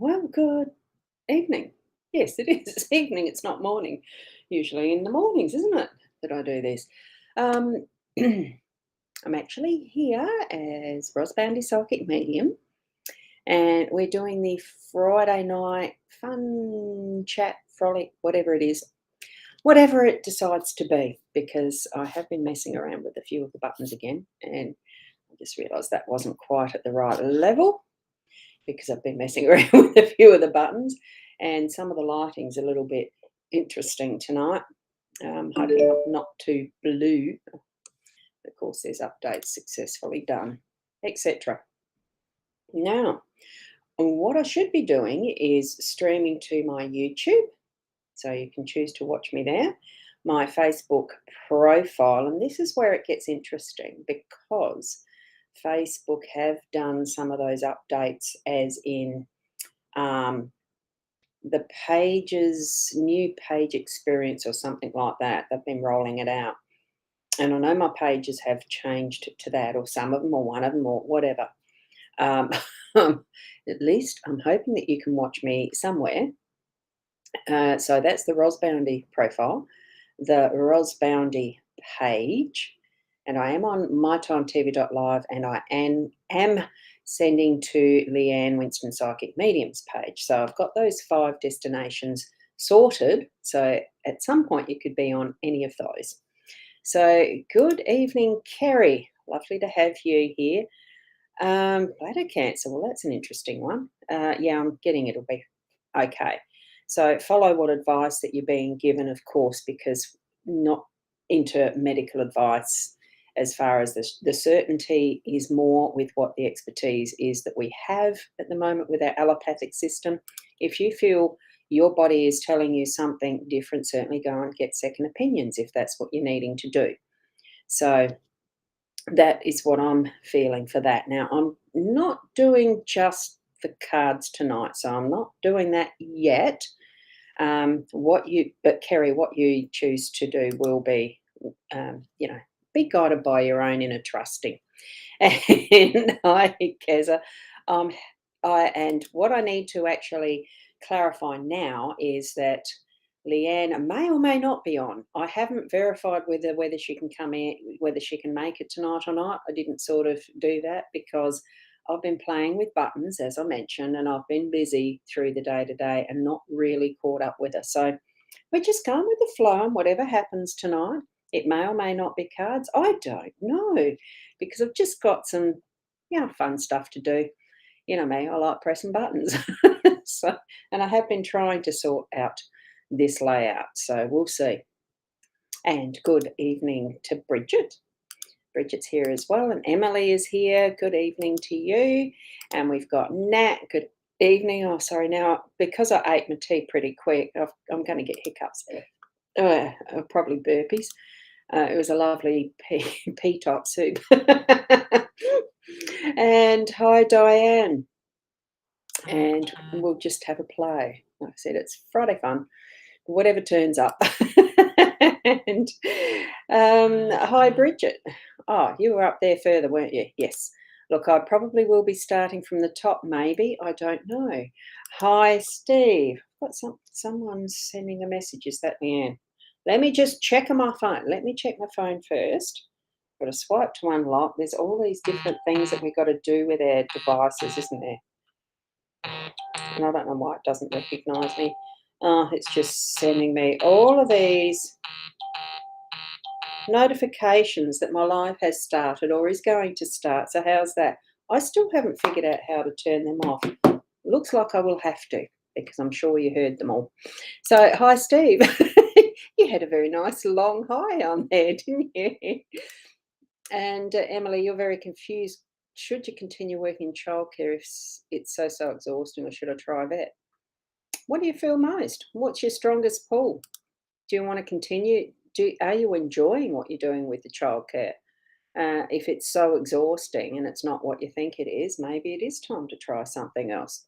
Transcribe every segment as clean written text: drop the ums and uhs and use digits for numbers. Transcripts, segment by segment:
Well, good evening. Yes, it is. It's evening. It's not morning. Usually in the mornings, isn't it, that I do this? Um, I'm actually here as Ros Boundy Psychic Medium, and we're doing the Friday night fun chat, frolic, whatever it decides to be, because I have been messing around with a few of the buttons again, and I just realised that wasn't quite at the right level, because I've been messing around with a few of the buttons, and some of the lighting's a little bit interesting tonight. Hoping I'm not too blue. Of course, there's updates successfully done, etc. Now, what I should be doing is streaming to my YouTube, so you can choose to watch me there, my Facebook profile, and this is where it gets interesting because Facebook have done some of those updates, as in um, the pages, new page experience or something like that. They've been rolling it out. And I know my pages have changed to that, or some of them, or one of them, or whatever. Um, at least I'm hoping that you can watch me somewhere. So that's the Ros Boundy profile, the Ros Boundy page, and I am on mytimetv.live, and I am sending to Leanne Winston Psychic Medium's page. So I've got those 5 destinations sorted. So at some point you could be on any of those. So good evening, Kerry. Lovely to have you here. Bladder cancer. Well, that's an interesting one. Yeah, I'm getting it'll be okay. So follow what advice that you're being given, of course, because not into medical advice as far as the certainty is more with what the expertise is that we have at the moment with our allopathic system. If you feel your body is telling you something different, certainly go and get second opinions if that's what you're needing to do. So that is what I'm feeling for that. Now, I'm not doing just the cards tonight, so I'm not doing that yet. But Kerry, what you choose to do will be, be guided by your own inner trusting. And I, Keza, um, and what I need to actually clarify now is that Leanne may or may not be on. I haven't verified whether she can come in, whether she can make it tonight or not. I didn't sort of do that because I've been playing with buttons, as I mentioned, and I've been busy through the day today and not really caught up with her. So we're just going with the flow, and whatever happens tonight, it may or may not be cards. I don't know, because I've just got some, fun stuff to do. You know me, I like pressing buttons. So, and I have been trying to sort out this layout, so we'll see. And good evening to Bridget. Bridget's here as well, and Emily is here. Good evening to you. And we've got Nat. Good evening. Oh, sorry. Now, because I ate my tea pretty quick, I'm going to get hiccups. Probably burpees. It was a lovely pea top soup. And hi, Diane. And we'll just have a play. Like I said, it's Friday fun. Whatever turns up. And hi, Bridget. Oh, you were up there further, weren't you? Yes. Look, I probably will be starting from the top, maybe. I don't know. Hi, Steve. Got someone's sending a message. Is that Leanne? Let me just check on my phone. Let me check my phone first. Got to swipe to unlock. There's all these different things that we've got to do with our devices, isn't there? And I don't know why it doesn't recognise me. Oh, it's just sending me all of these notifications that my live has started or is going to start. So how's that? I still haven't figured out how to turn them off. Looks like I will have to, because I'm sure you heard them all. So hi, Steve. You had a very nice long hi on there, didn't you? And Emily, you're very confused. Should you continue working in childcare if it's so exhausting, or should I try that? What do you feel most? What's your strongest pull? Do you want to continue? Are you enjoying what you're doing with the childcare? If it's so exhausting and it's not what you think it is, maybe it is time to try something else.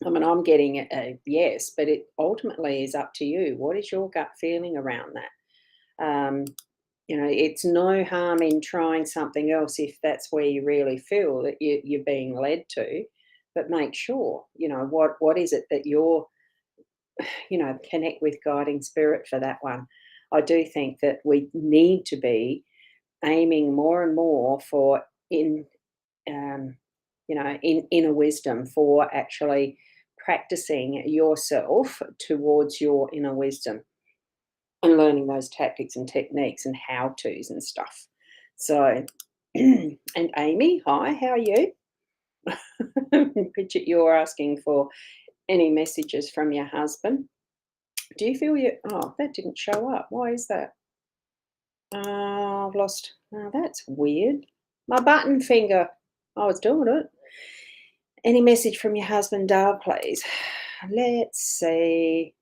I mean, I'm getting a yes, but it ultimately is up to you. What is your gut feeling around that? It's no harm in trying something else if that's where you really feel that you're being led to. but make sure, what is it that you're, connect with guiding spirit for that one. I do think that we need to be aiming more and more for um, in inner wisdom, for actually practicing yourself towards your inner wisdom and learning those tactics and techniques and how to's and stuff. So, and Amy, hi, how are you? Bridget, you're asking for any messages from your husband. Do you feel you? Oh, that didn't show up. Why is that? I've lost. Oh, that's weird. My button finger. I was doing it. Any message from your husband, Dale, please? Let's see.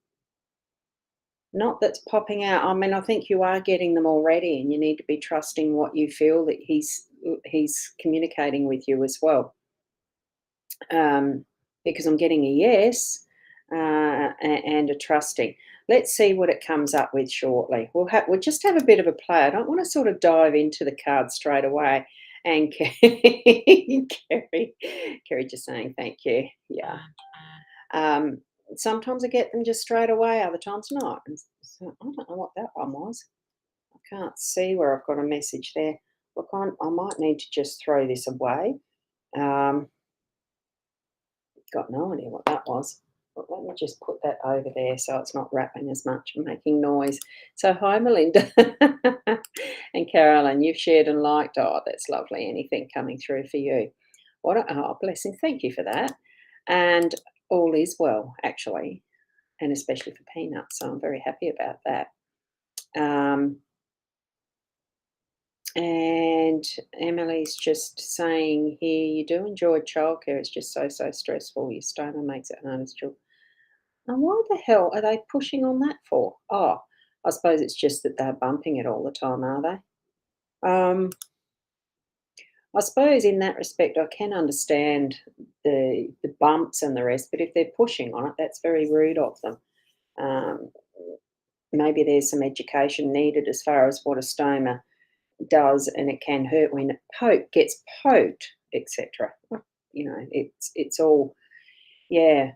Not that's popping out. I mean, I think you are getting them already, and you need to be trusting what you feel that he's communicating with you as well. Because I'm getting a yes and a trusting. Let's see what it comes up with shortly. We'll just have a bit of a play. I don't want to sort of dive into the cards straight away. And Kerry just saying thank you. Yeah. Um, Sometimes I get them just straight away, other times not. And so I don't know what that one was. I can't see where I've got a message there. Look, I might need to just throw this away. Um, got no idea what that was. But let me just put that over there so it's not rapping as much and making noise. So hi, Melinda and Carolyn. You've shared and liked. Oh, that's lovely. Anything coming through for you? What a blessing. Thank you for that. And all is well, actually, and especially for Peanuts. So I'm very happy about that. Um, and Emily's just saying here, you do enjoy childcare. It's just so stressful. Your stoma makes it hard as children. And why the hell are they pushing on that for? Oh, I suppose it's just that they're bumping it all the time, are they? I suppose in that respect, I can understand the bumps and the rest, but if they're pushing on it, that's very rude of them. Um, Maybe there's some education needed as far as what a stoma does, and it can hurt when it gets poked, etc. It's all, yeah.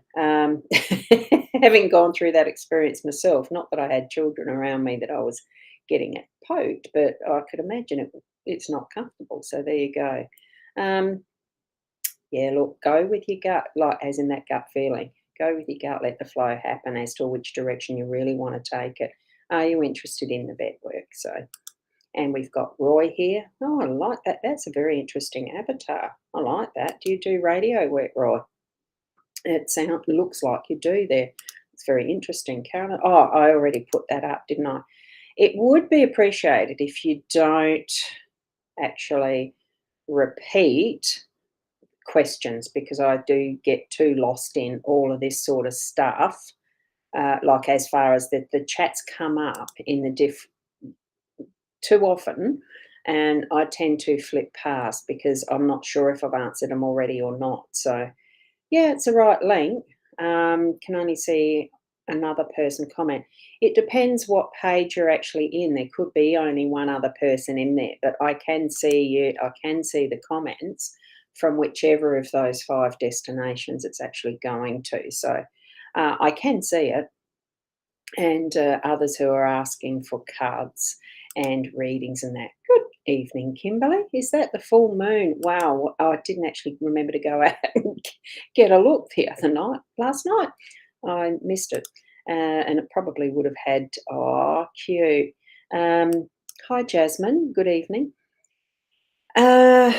Having gone through that experience myself, not that I had children around me that I was getting it poked, but I could imagine it's not comfortable. So there you go. Um, yeah, look, go with your gut, like as in that gut feeling. Go with your gut, let the flow happen as to which direction you really want to take it. Are you interested in the vet work? So, and we've got Roy here. Oh, I like that. That's a very interesting avatar. I like that. Do you do radio work, Roy? Looks like you do there. It's very interesting, Carolyn. Oh, I already put that up, didn't I? It would be appreciated if you don't actually repeat questions, because I do get too lost in all of this sort of stuff. Like as far as the chats come up in the too often, and I tend to flip past because I'm not sure if I've answered them already or not. So yeah, it's a right link. Can only see another person comment. It depends what page you're actually in. There could be only one other person in there, but I can see you. I can see the comments from whichever of those 5 destinations it's actually going to. So I can see it, and others who are asking for cards and readings and that. Good evening, Kimberly. Is that the full moon? Wow, I didn't actually remember to go out and get a look last night. I missed it, and it probably would have had. Oh, cute. Hi, Jasmine. Good evening. Uh,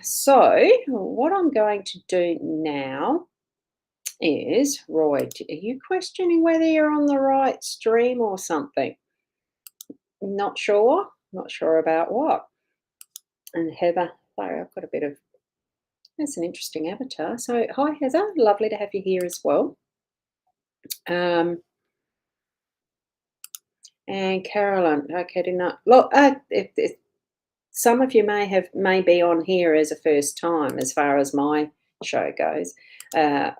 so, what I'm going to do now is, Roy, are you questioning whether you're on the right stream or something? Not sure. Not sure about what. And Heather, sorry, I've got a bit of. That's an interesting avatar. So, hi, Heather. Lovely to have you here as well. Um, and Carolyn, okay, did not look. Some of you may be on here as a first time, as far as my show goes. Uh,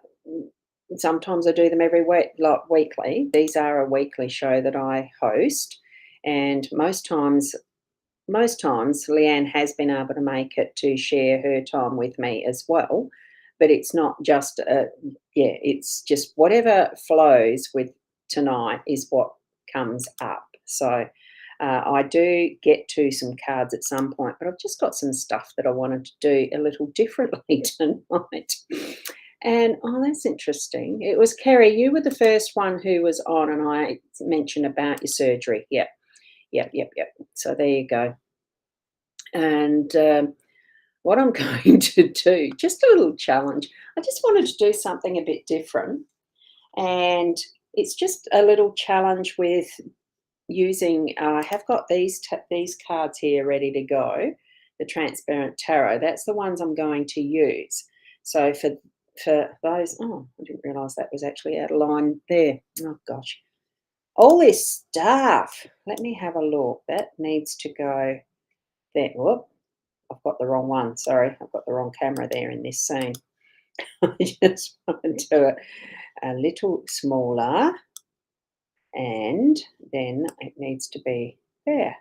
Sometimes I do them every week, like weekly. These are a weekly show that I host, and most times Leanne has been able to make it to share her time with me as well. but it's not just it's just whatever flows with tonight is what comes up. So I do get to some cards at some point, but I've just got some stuff that I wanted to do a little differently tonight. And oh, that's interesting. It was Kerry, you were the first one who was on, and I mentioned about your surgery. Yep, yep, yep, yep. So there you go. And what I'm going to do, just a little challenge. I just wanted to do something a bit different. And it's just a little challenge with using, I have got these cards here ready to go, the transparent tarot. That's the ones I'm going to use. So for those, oh, I didn't realise that was actually out of line there. Oh gosh, all this stuff. Let me have a look. That needs to go there. Whoop, I've got the wrong one. Sorry, I've got the wrong camera there in this scene. I just want to do it a little smaller, and then it needs to be there.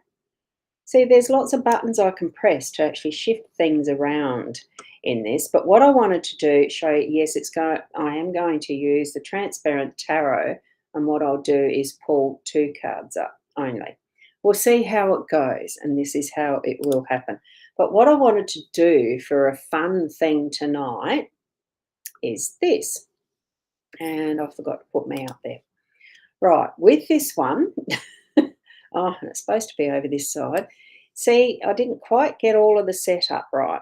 See, there's lots of buttons I can press to actually shift things around in this. But what I wanted to do, show you, yes, I am going to use the transparent tarot, and what I'll do is pull 2 cards up only. We'll see how it goes, and this is how it will happen. But what I wanted to do for a fun thing tonight is this. And I forgot to put me up there. Right, with this one, oh, and it's supposed to be over this side. See, I didn't quite get all of the setup right.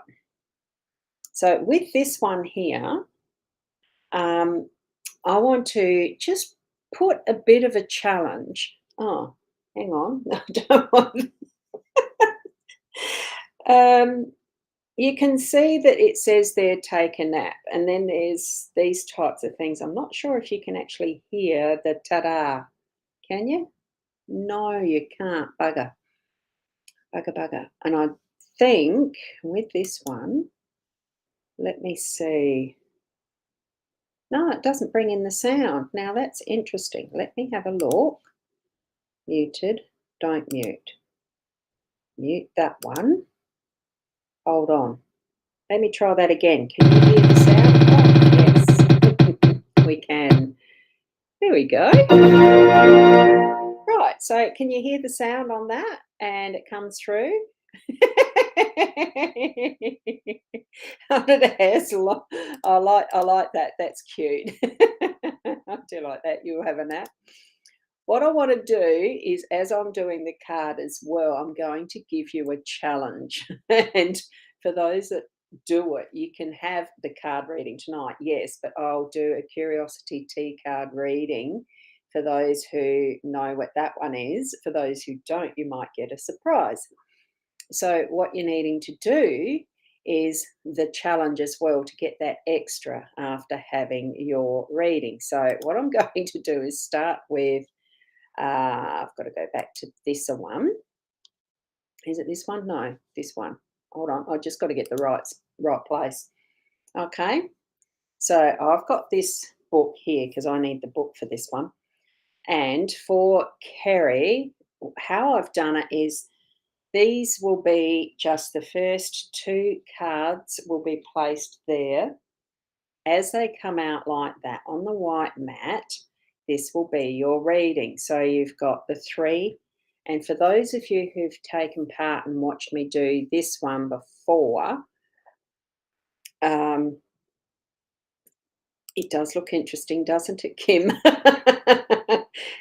So with this one here, I want to just put a bit of a challenge. Oh, hang on. I don't want. You can see that it says there, take a nap. And then there's these types of things. I'm not sure if you can actually hear the ta-da. Can you? No, you can't. Bugger. Bugger, bugger. And I think with this one, let me see. No, it doesn't bring in the sound. Now that's interesting. Let me have a look. Muted. Don't mute. Mute that one. Hold on. Let me try that again. Can you hear the sound? Oh, yes. We can. There we go. Right, so can you hear the sound on that? And it comes through. Under the hair salon. I like that. That's cute. I do like that. You'll have a nap. What I want to do is, as I'm doing the card as well, I'm going to give you a challenge. And for those that do it, you can have the card reading tonight, yes, but I'll do a curiosity tea card reading for those who know what that one is. For those who don't, you might get a surprise. So what you're needing to do is the challenge as well to get that extra after having your reading. So what I'm going to do is start with, I've got to go back to this one. Is it this one? No, this one. Hold on, I've just got to get the right place. Okay, so I've got this book here because I need the book for this one. And for Kerry, how I've done it is these will be just the first 2 cards will be placed there. As they come out like that on the white mat, this will be your reading. So you've got the 3. And for those of you who've taken part and watched me do this one before, it does look interesting, doesn't it, Kim?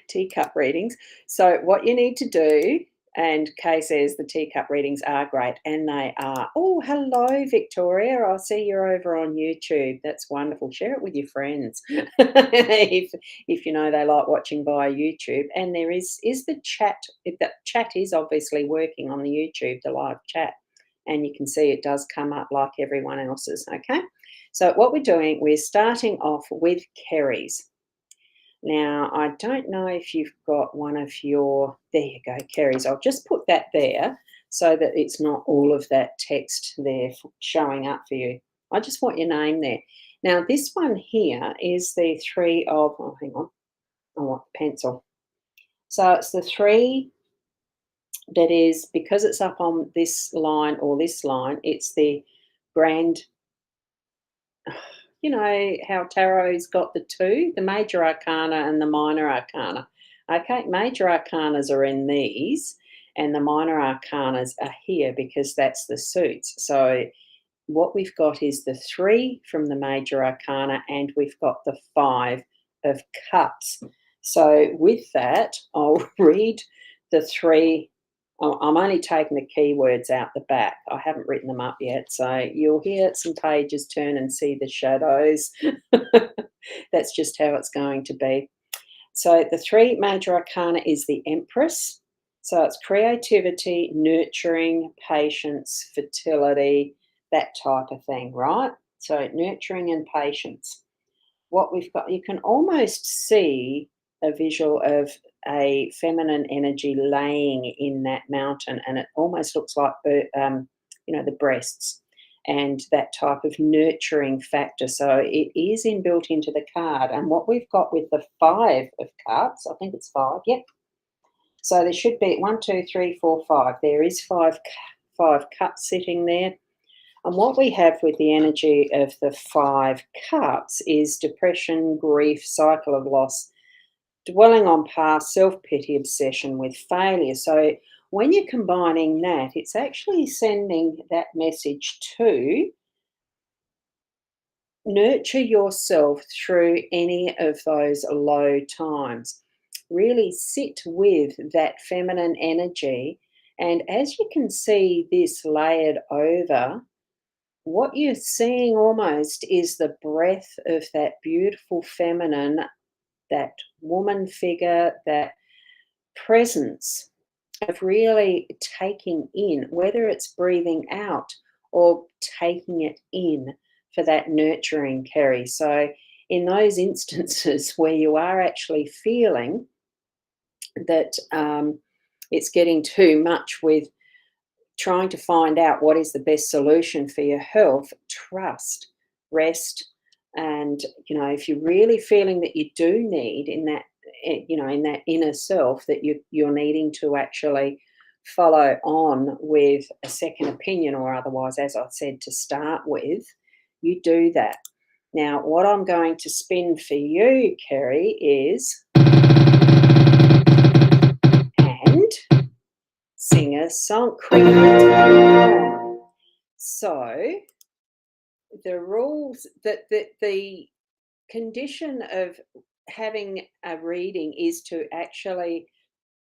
Teacup readings. So what you need to do, and Kay says the teacup readings are great, and they are. Oh, hello, Victoria. I see you're over on YouTube. That's wonderful. Share it with your friends if you know they like watching via YouTube. And there is the chat. The chat is obviously working on the YouTube, the live chat, and you can see it does come up like everyone else's. Okay. So what we're doing, we're starting off with Kerry's. Now, I don't know if you've got one of your, there you go, Kerry's. I'll just put that there so that it's not all of that text there showing up for you. I just want your name there. Now, this one here is the 3 of, oh, hang on, I want the pencil. So it's the 3 that is, because it's up on this line or this line, it's the grand, you know how tarot's got the two, the major arcana and the minor arcana. Okay, major arcanas are in these, and the minor arcanas are here because that's the suits. So what we've got is the 3 from the major arcana, and we've got the 5 of cups. So with that, I'll read the 3. I'm only taking the keywords out the back. I haven't written them up yet, so you'll hear some pages turn and see the shadows. That's just how it's going to be. So the 3 major arcana is the Empress. So it's creativity, nurturing, patience, fertility, that type of thing, right? So nurturing and patience. What we've got, you can almost see a visual of a feminine energy laying in that mountain, and it almost looks like the breasts and that type of nurturing factor. So it is inbuilt into the card. And what we've got with the 5 of cups, I think it's 5, yep. So there should be 1, 2, 3, 4, 5. There is 5 cups sitting there. And what we have with the energy of the 5 cups is depression, grief, cycle of loss, dwelling on past, self-pity, obsession with failure. So when you're combining that, it's actually sending that message to nurture yourself through any of those low times. Really sit with that feminine energy. And as you can see this layered over, what you're seeing almost is the breath of that beautiful feminine, that woman figure, that presence of really taking in, whether it's breathing out or taking it in for that nurturing, Kerry. So in those instances where you are actually feeling that it's getting too much with trying to find out what is the best solution for your health, trust, rest, and if you're really feeling that you do need in that in that inner self that you're needing to actually follow on with a second opinion or otherwise, as I said, to start with, you do that. Now, what I'm going to spin for you, Kerry, is and singer song creator. So the rules that the condition of having a reading is to actually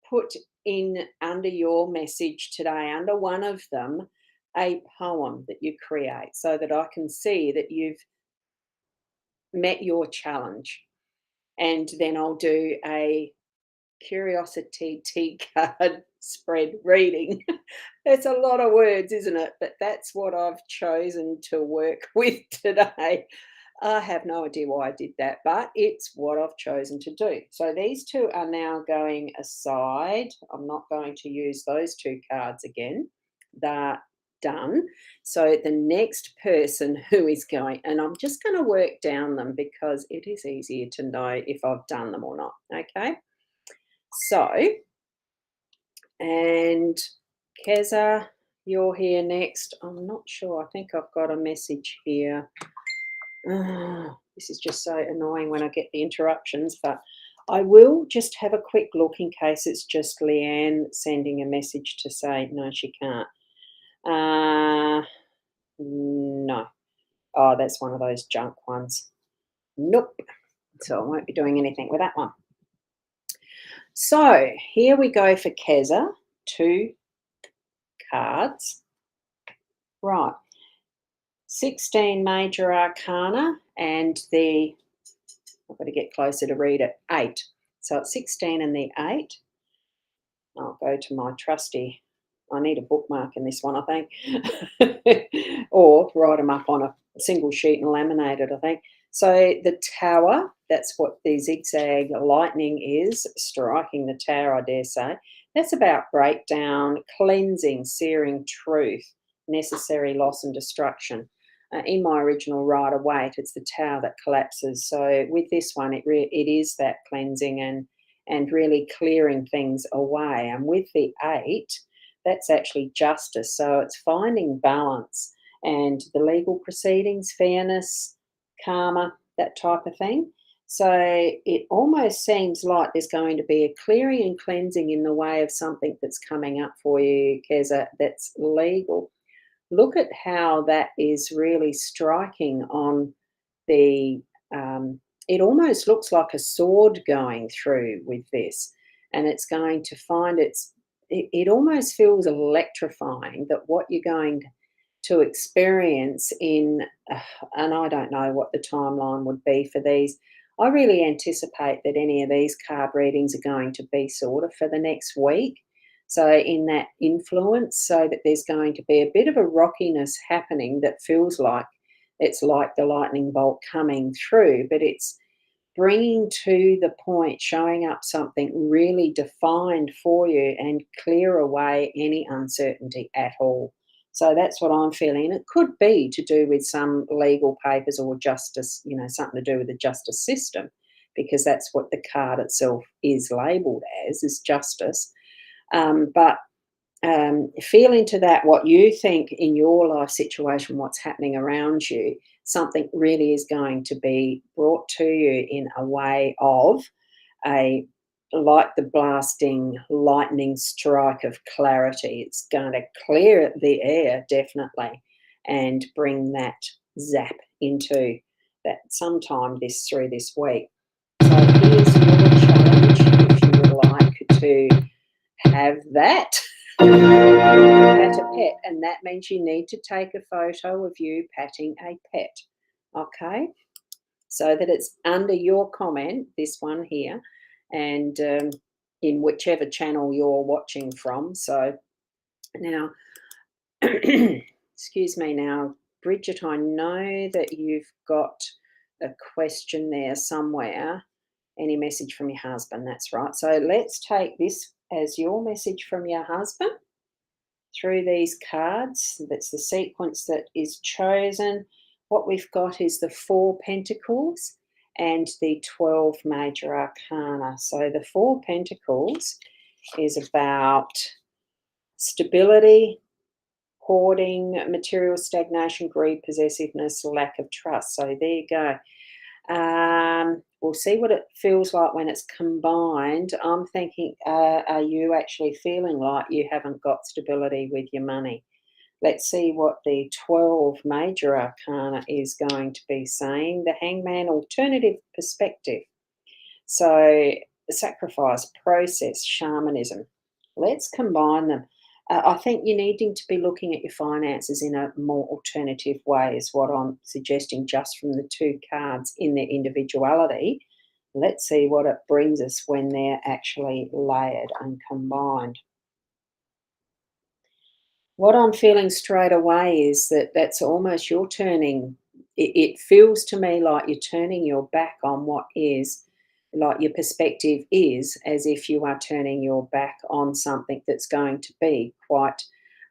put in under your message today, under one of them, a poem that you create so that I can see that you've met your challenge. And then I'll do a curiosity tea card spread reading. It's a lot of words, isn't it? But that's what I've chosen to work with today. I have no idea why I did that, but it's what I've chosen to do. So these 2 are now going aside. I'm not going to use those 2 cards again. They're done. So the next person who is going, and I'm just going to work down them because it is easier to know if I've done them or not. Okay. So, and Keza, you're here next. I'm not sure. I think I've got a message here. This is just so annoying when I get the interruptions, but I will just have a quick look in case it's just Leanne sending a message to say, no, she can't. No. Oh, that's one of those junk ones. Nope. So I won't be doing anything with that one. So here we go for Keza. 2 cards. Right. 16 major arcana and I've got to get closer to read it, 8. So it's 16 and the 8. I'll go to my trusty, I need a bookmark in this one, I think, or write them up on a single sheet and laminate it, I think. So the tower, that's what the zigzag lightning is, striking the tower, I dare say. That's about breakdown, cleansing, searing truth, necessary loss and destruction. In my original Rider Waite, it's the tower that collapses. So with this one, it is that cleansing and really clearing things away. And with the 8, that's actually justice. So it's finding balance and the legal proceedings, fairness, karma, that type of thing. So it almost seems like there's going to be a clearing and cleansing in the way of something that's coming up for you, Keza, that's legal. Look at how that is really striking on the it almost looks like a sword going through with this, and it's going to find it almost feels electrifying that what you're going to experience in and I don't know what the timeline would be for these. I really anticipate that any of these card readings are going to be sort of for the next week. So in that influence, so that there's going to be a bit of a rockiness happening that feels like it's like the lightning bolt coming through, but it's bringing to the point, showing up something really defined for you and clear away any uncertainty at all. So that's what I'm feeling. It could be to do with some legal papers or justice, something to do with the justice system, because that's what the card itself is labelled as, is justice. But feel into that, what you think in your life situation, what's happening around you, something really is going to be brought to you in a way of a like the blasting lightning strike of clarity. It's going to clear the air definitely and bring that zap into that sometime through this week. So here's your challenge if you would like to have that. Pat a pet, and that means you need to take a photo of you patting a pet, okay? So that it's under your comment, this one here, and in whichever channel you're watching from. So now, excuse me now, Bridget, I know that you've got a question there somewhere. Any message from your husband, that's right. So let's take this as your message from your husband through these cards. That's the sequence that is chosen. What we've got is the 4 Pentacles and the 12 Major Arcana. So the 4 Pentacles is about stability, hoarding, material stagnation, greed, possessiveness, lack of trust. So there you go. We'll see what it feels like when it's combined. I'm thinking, are you actually feeling like you haven't got stability with your money? Let's see what the 12 Major Arcana is going to be saying. The Hangman, alternative perspective. So sacrifice, process, shamanism. Let's combine them. I think you're needing to be looking at your finances in a more alternative way is what I'm suggesting just from the 2 cards in their individuality. Let's see what it brings us when they're actually layered and combined. What I'm feeling straight away is that that's almost you're turning, it feels to me like you're turning your back on what is, like your perspective is, as if you are turning your back on something that's going to be quite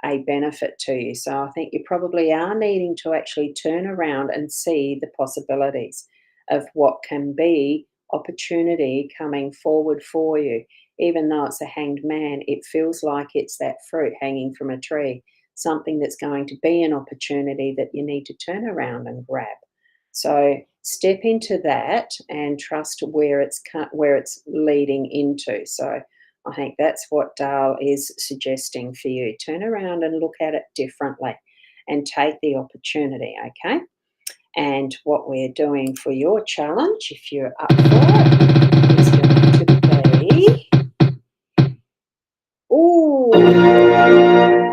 a benefit to you. So I think you probably are needing to actually turn around and see the possibilities of what can be opportunity coming forward for you. Even though it's a hanged man, it feels like it's that fruit hanging from a tree, something that's going to be an opportunity that you need to turn around and grab. So step into that and trust where it's leading into. So I think that's what Dale is suggesting for you. Turn around and look at it differently and take the opportunity, okay? And what we're doing for your challenge, if you're up for it, is going to be,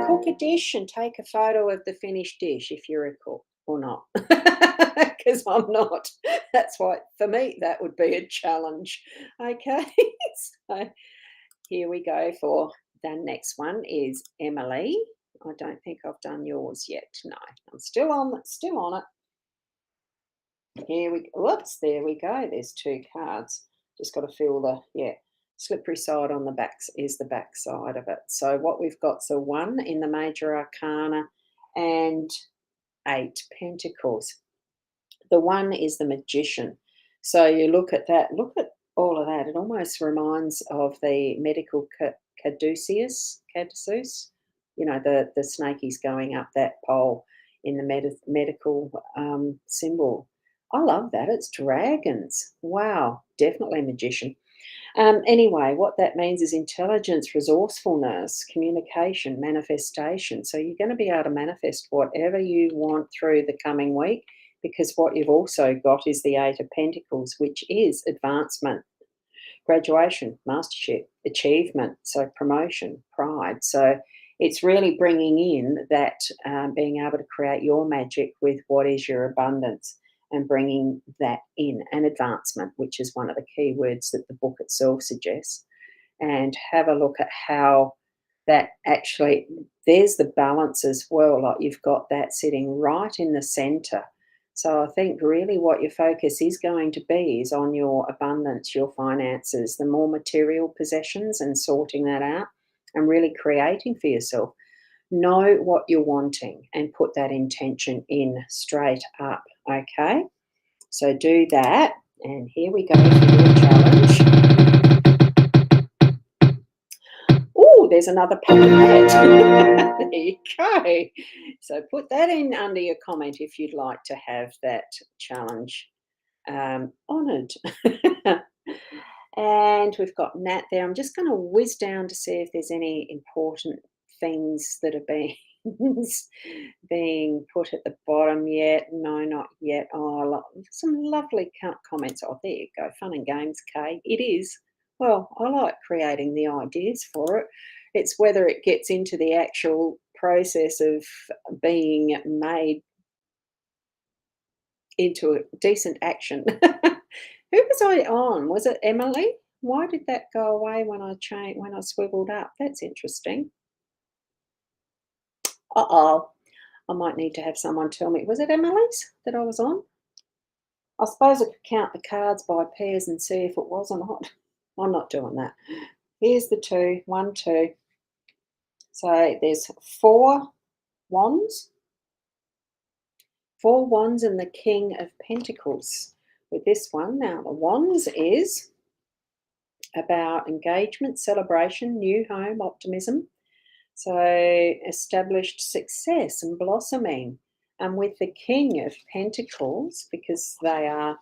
cook a dish and take a photo of the finished dish if you're a cook or not. Because I'm not. That's why, for me, that would be a challenge. Okay, so here we go for the next one is Emily. I don't think I've done yours yet. No, I'm still on it. Here we go. Whoops, there we go. There's 2 cards. Just got to feel the, slippery side on the back is the back side of it. So what we've got, so 1 in the Major Arcana and 8 Pentacles. The 1 is the Magician. So you look at that, look at all of that. It almost reminds of the medical caduceus, the snakies going up that pole in the medical symbol. I love that. It's dragons. Wow, definitely magician. Anyway, what that means is intelligence, resourcefulness, communication, manifestation. So you're going to be able to manifest whatever you want through the coming week, because what you've also got is the Eight of Pentacles, which is advancement, graduation, mastership, achievement, so promotion, pride. So it's really bringing in that being able to create your magic with what is your abundance and bringing that in, and advancement, which is one of the key words that the book itself suggests. And have a look at how that actually, there's the balance as well. Like you've got that sitting right in the center. So I think really what your focus is going to be is on your abundance, your finances, the more material possessions, and sorting that out and really creating for yourself. Know what you're wanting and put that intention in straight up. Okay. So do that. And here we go for your challenge. Oh, there's another packet. There you go. So put that in under your comment if you'd like to have that challenge honoured. And we've got Nat there. I'm just going to whiz down to see if there's any important things that are being being put at the bottom yet. No, not yet. Oh, some lovely comments. Oh, there you go. Fun and games, Kay. It is. Well, I like creating the ideas for it. It's whether it gets into the actual process of being made into a decent action. Who was I on? Was it Emily? Why did that go away when I swiveled up? That's interesting. Uh-oh. I might need to have someone tell me. Was it Emily's that I was on? I suppose I could count the cards by pairs and see if it was or not. I'm not doing that. Here's the two. 1, 2. So there's 4 wands. 4 wands and the King of Pentacles with this one. Now, the wands is about engagement, celebration, new home, optimism. So established success and blossoming. And with the King of Pentacles, because they are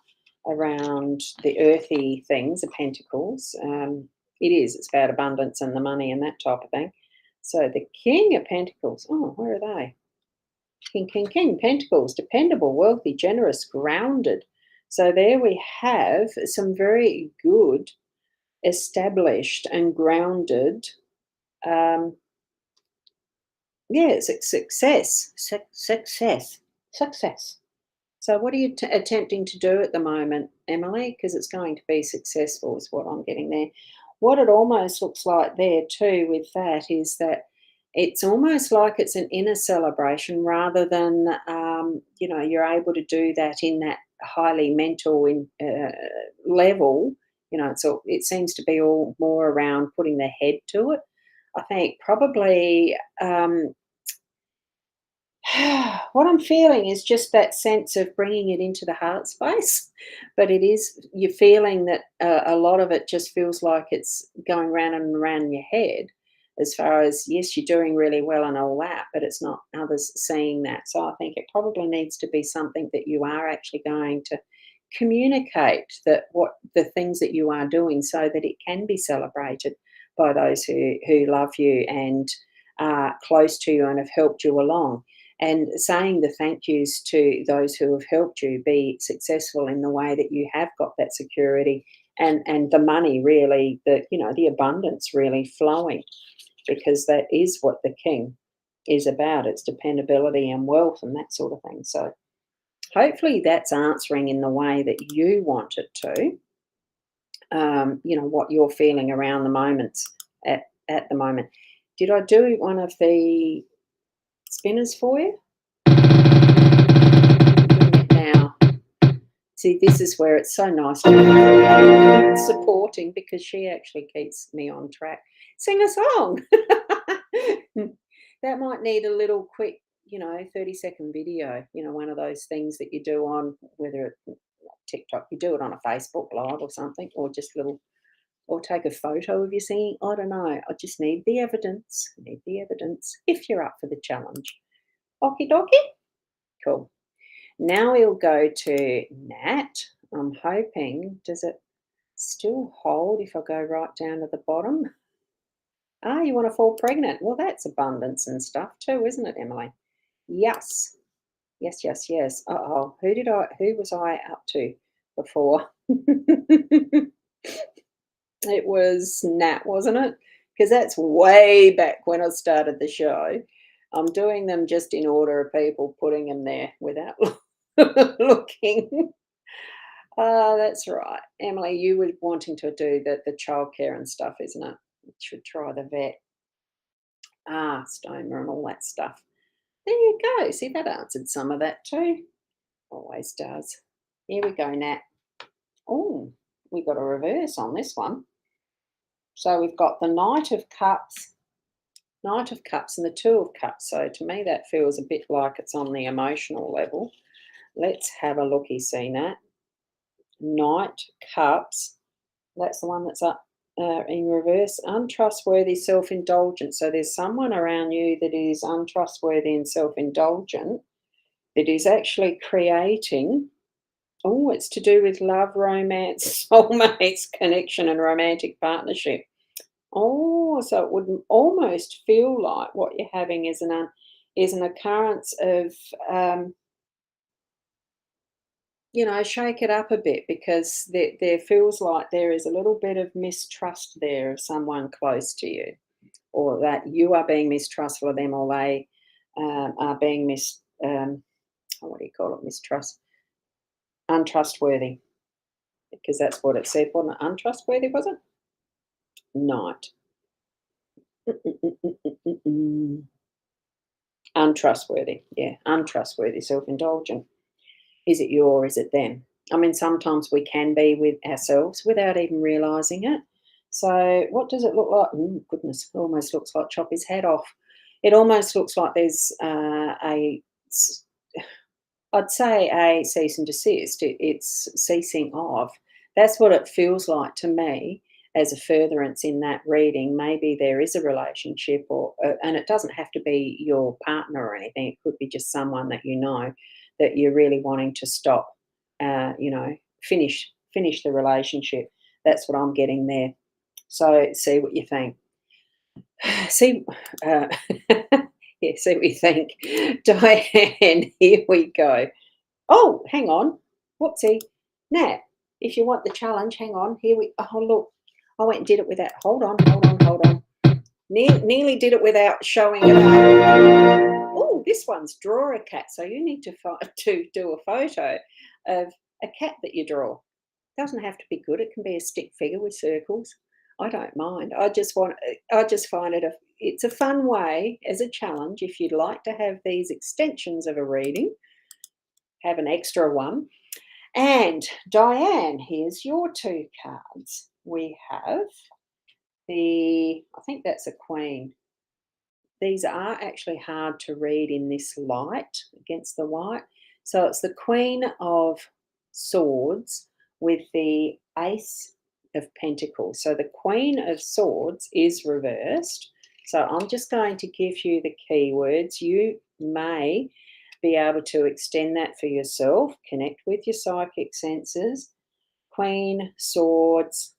around the earthy things, the Pentacles, it's about abundance and the money and that type of thing. So the King of Pentacles, oh, where are they? King, Pentacles, dependable, wealthy, generous, grounded. So there we have some very good, established and grounded, it's success. So what are you attempting to do at the moment, Emily? Because it's going to be successful is what I'm getting there. What it almost looks like there too with that is that it's almost like it's an inner celebration rather than, you're able to do that in that highly mental level. It seems to be all more around putting the head to it. I think probably what I'm feeling is just that sense of bringing it into the heart space, but you're feeling that a lot of it just feels like it's going round and around in your head, as far as, yes, you're doing really well and all that, but it's not others seeing that. So I think it probably needs to be something that you are actually going to communicate, that what the things that you are doing, so that it can be celebrated by those who love you and are close to you and have helped you along, and saying the thank yous to those who have helped you be successful in the way that you have got that security and the money really, the abundance really flowing, because that is what the King is about. It's dependability and wealth and that sort of thing. So hopefully that's answering in the way that you want it to, what you're feeling around the moments at the moment. Did I do one of the spinners for you? I'm doing it now. See, this is where it's so nice to be supporting, because she actually keeps me on track. Sing a song. That might need a little quick, 30-second video, one of those things that you do on, whether it's TikTok, you do it on a Facebook Live or something, or just or take a photo of you singing. I don't know. I just need the evidence. If you're up for the challenge. Okie dokie. Cool. Now we'll go to Nat. I'm hoping, does it still hold if I go right down to the bottom? Ah, you want to fall pregnant. Well, that's abundance and stuff too, isn't it, Emily? Yes. Yes, yes, yes. Uh-oh. Who was I up to before? It was Nat, wasn't it? Because that's way back when I started the show. I'm doing them just in order of people putting them there without looking. That's right. Emily, you were wanting to do the childcare and stuff, isn't it? You should try the vet. Stoma and all that stuff. There you go. See, that answered some of that too. Always does. Here we go, Nat. Oh, we got a reverse on this one. So we've got the Knight of Cups and the Two of Cups. So to me, that feels a bit like it's on the emotional level. Let's have a looky, see, Nat. Knight, Cups. That's the one that's up in reverse. Untrustworthy, self-indulgent. So there's someone around you that is untrustworthy and self-indulgent that is actually creating. Oh, it's to do with love, romance, soulmates, connection, and romantic partnership. Oh, so it would almost feel like what you're having is an occurrence of shake it up a bit, because there feels like there is a little bit of mistrust there of someone close to you, or that you are being mistrustful of them, or they are being what do you call it? Mistrust, untrustworthy, because that's what it said, wasn't it? Untrustworthy, was it? Knight. Untrustworthy, yeah, untrustworthy, self-indulgent. Is it you or is it them? I mean, sometimes we can be with ourselves without even realising it. So what does it look like? Oh, goodness, it almost looks like chop his head off. It almost looks like there's I'd say a cease and desist. It's ceasing of. That's what it feels like to me as a furtherance in that reading. Maybe there is a relationship, and it doesn't have to be your partner or anything. It could be just someone that you know that you're really wanting to stop. Finish the relationship. That's what I'm getting there. So see what you think. See, uh, yeah, see what you think. Diane, here we go. Oh, hang on. Whoopsie. Nat, if you want the challenge, hang on. Here we oh look. I went and did it without hold on. Nearly did it without showing it up. Oh, this one's draw a cat. So you need to do a photo of a cat that you draw. Doesn't have to be good. It can be a stick figure with circles. I don't mind. I just find it's a fun way as a challenge. If you'd like to have these extensions of a reading, have an extra one. And Diane, here's your two cards. We have I think that's a queen. These are actually hard to read in this light against the white. So it's the Queen of Swords with the Ace of Pentacles. So the Queen of Swords is reversed. So I'm just going to give you the keywords. You may be able to extend that for yourself. Connect with your psychic senses. Queen, Swords,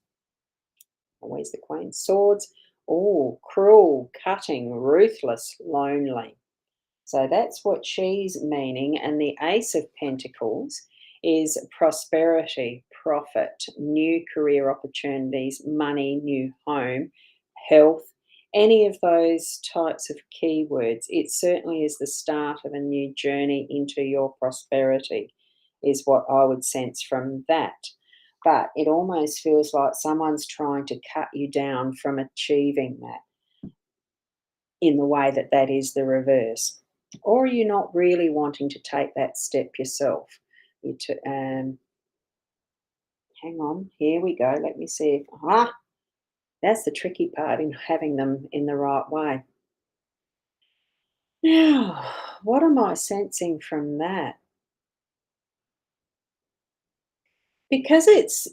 always the Queen, Swords. Oh, cruel, cutting, ruthless, lonely. So that's what she's meaning. And the Ace of Pentacles is prosperity, profit, new career opportunities, money, new home, health, any of those types of keywords. It certainly is the start of a new journey into your prosperity, is what I would sense from that. But it almost feels like someone's trying to cut you down from achieving that in the way that is the reverse. Or are you not really wanting to take that step yourself? Hang on, here we go. Let me see if, that's the tricky part in having them in the right way. Now, what am I sensing from that? Because it's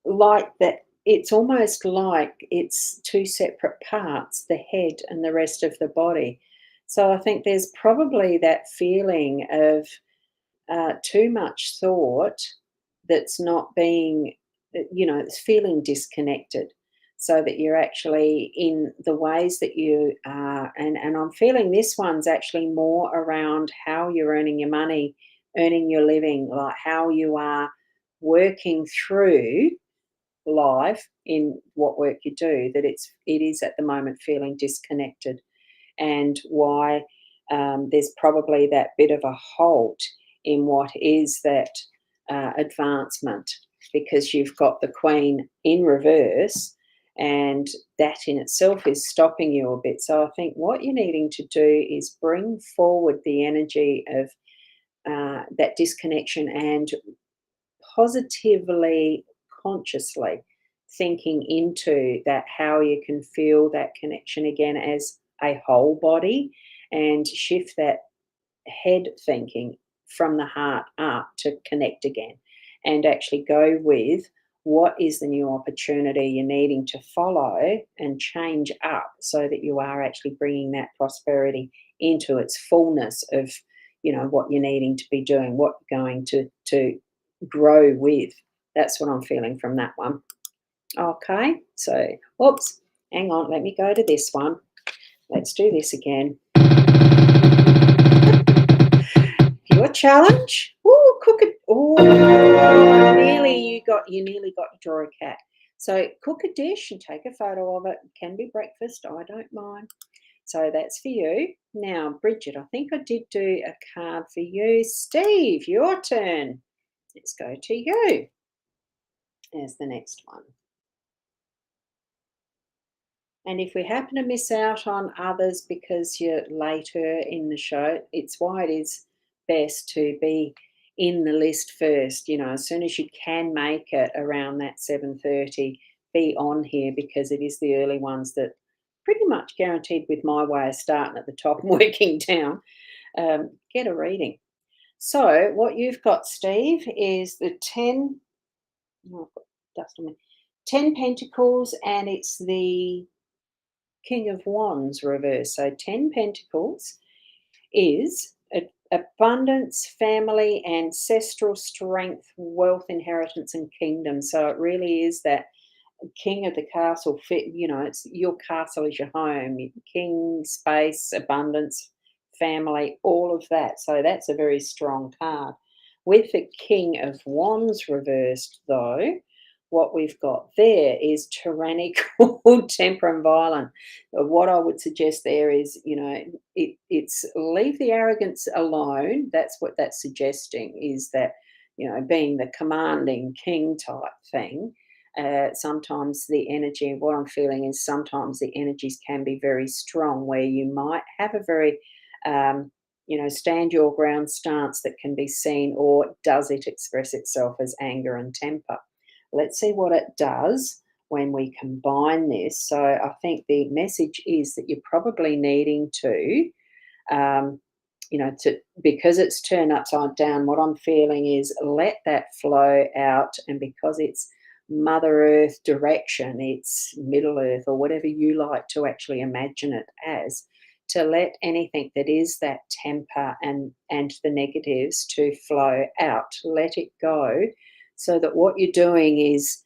like that, it's almost like it's two separate parts, the head and the rest of the body. So I think there's probably that feeling of too much thought that's not being, it's feeling disconnected. So that you're actually in the ways that you are, and I'm feeling this one's actually more around how you're earning your money, earning your living, like how you are working through life in what work you do, that it is at the moment feeling disconnected, and why there's probably that bit of a halt in what is that advancement, because you've got the Queen in reverse, and that in itself is stopping you a bit. So I think what you're needing to do is bring forward the energy of that disconnection, and positively, consciously thinking into that, how you can feel that connection again as a whole body, and shift that head thinking from the heart up to connect again, and actually go with what is the new opportunity you're needing to follow and change up, so that you are actually bringing that prosperity into its fullness of, what you're needing to be doing, what you're going to grow with. That's what I'm feeling from that one. Okay, so, whoops, hang on, let me go to this one. Let's do this again. Your challenge. Oh, cook it. Oh, you nearly got to draw a cat. So cook a dish and take a photo of it. It can be breakfast. I don't mind. So that's for you. Now, Bridget, I think I did do a card for you. Steve, your turn. Let's go to you as the next one. And if we happen to miss out on others because you're later in the show, it's why it is best to be in the list first. As soon as you can make it around that 7:30, be on here, because it is the early ones that pretty much guaranteed, with my way of starting at the top and working down, get a reading. So what you've got, Steve, is the 10, oh, I've got dust on me, 10 Pentacles, and it's the King of Wands reverse. So 10 Pentacles is abundance, family, ancestral strength, wealth, inheritance, and kingdom. So it really is that king of the castle. It's your castle is your home. King, space, abundance, family, all of that. So that's a very strong card. With the King of Wands reversed, though, what we've got there is tyrannical, temper, and violent. What I would suggest there is, it's leave the arrogance alone. That's what that's suggesting, is that, being the commanding king type thing. Sometimes the energy, what I'm feeling is sometimes the energies can be very strong, where you might have a very, stand your ground stance that can be seen, or does it express itself as anger and temper? Let's see what it does when we combine this. So I think the message is that you're probably needing to, um, because it's turned upside down, what I'm feeling is let that flow out. And because it's Mother Earth direction, it's Middle Earth, or whatever you like to actually imagine it as, to let anything that is that temper and the negatives to flow out, let it go, so that what you're doing is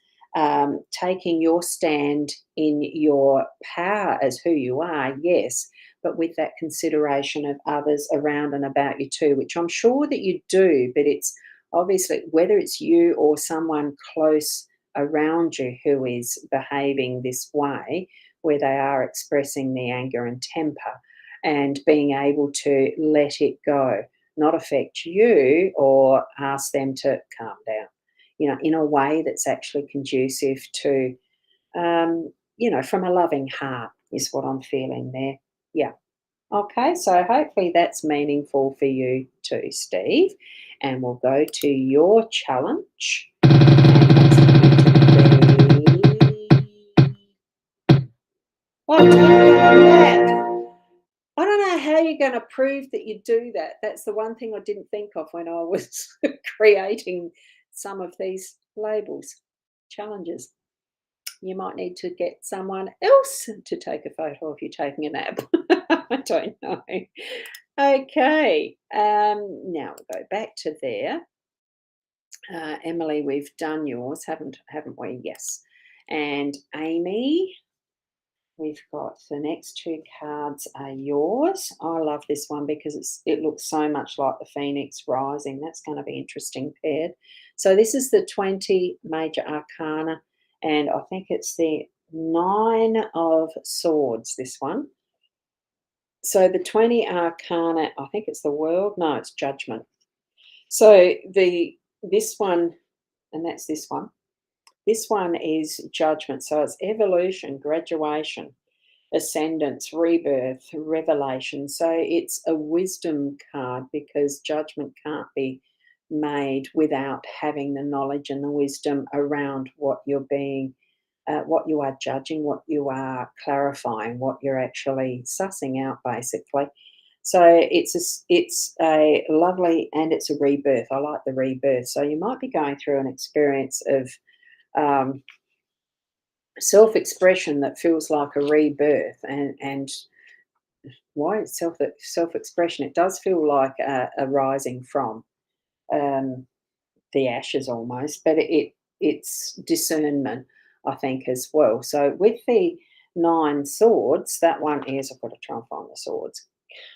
taking your stand in your power as who you are, yes, but with that consideration of others around and about you too, which I'm sure that you do, but it's obviously whether it's you or someone close around you who is behaving this way, where they are expressing the anger and temper, and being able to let it go, not affect you, or ask them to calm down, in a way that's actually conducive to, from a loving heart, is what I'm feeling there. Yeah. Okay, so hopefully that's meaningful for you too, Steve. And we'll go to your challenge. And that's going to be, that. I don't know how you're going to prove that you do that. That's the one thing I didn't think of when I was creating some of these labels, challenges. You might need to get someone else to take a photo of you taking a nap. I don't know. Okay. Now we'll go back to there. Emily, we've done yours, haven't we? Yes. And Amy, we've got the next two cards are yours. I love this one because it looks so much like the Phoenix Rising. That's going to be interesting paired. So this is the 20 major arcana, and I think it's the Nine of Swords, this one. So the 20 arcana, I think it's the World. No, it's Judgment. So this one, and that's this one. This one is Judgment. So it's evolution, graduation, ascendance, rebirth, revelation. So it's a wisdom card because judgment can't be made without having the knowledge and the wisdom around what you're being, what you are judging, what you are clarifying, what you're actually sussing out, basically. So it's a lovely, and it's a rebirth. I like the rebirth. So you might be going through an experience of um, self-expression that feels like a rebirth, and why it's self-expression, it does feel like a rising from um, the ashes almost, but it's discernment, I think, as well. So with the Nine Swords, that one is, I've got to try and find the swords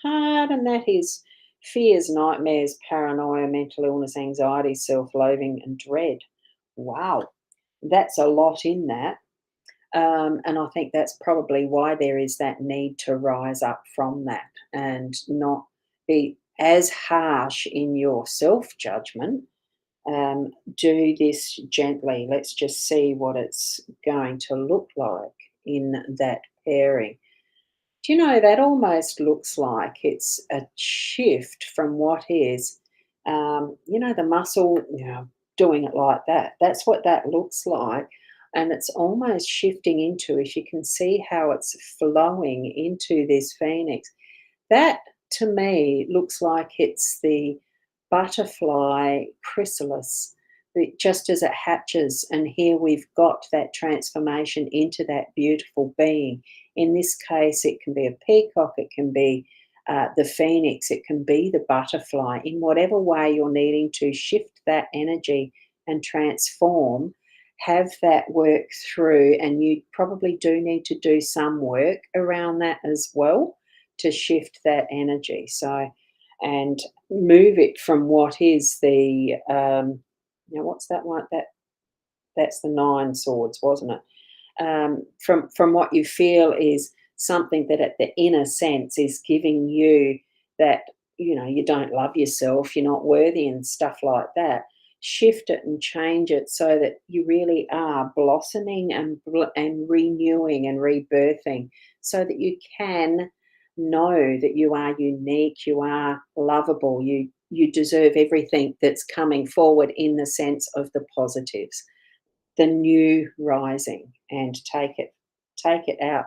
card, and that is fears, nightmares, paranoia, mental illness, anxiety, self-loathing, and dread. Wow, that's a lot in that. And I think that's probably why there is that need to rise up from that and not be as harsh in your self judgment. Do this gently. Let's just see what it's going to look like in that pairing. Do you know that almost looks like it's a shift from what is, the muscle, doing it like that. That's what that looks like. And it's almost shifting into, if you can see how it's flowing into this phoenix, that to me looks like it's the butterfly chrysalis, just as it hatches. And here we've got that transformation into that beautiful being. In this case, it can be a peacock, it can be the phoenix, it can be the butterfly. In whatever way you're needing to shift that energy and transform, have that work through. And you probably do need to do some work around that as well to shift that energy. So, and move it from what is the, what's that one? That's the Nine Swords, wasn't it? From what you feel is something that at the inner sense is giving you that, you don't love yourself, you're not worthy and stuff like that. Shift it and change it so that you really are blossoming and renewing and rebirthing, so that you can know that you are unique, you are lovable, you deserve everything that's coming forward in the sense of the positives, the new rising, and take it out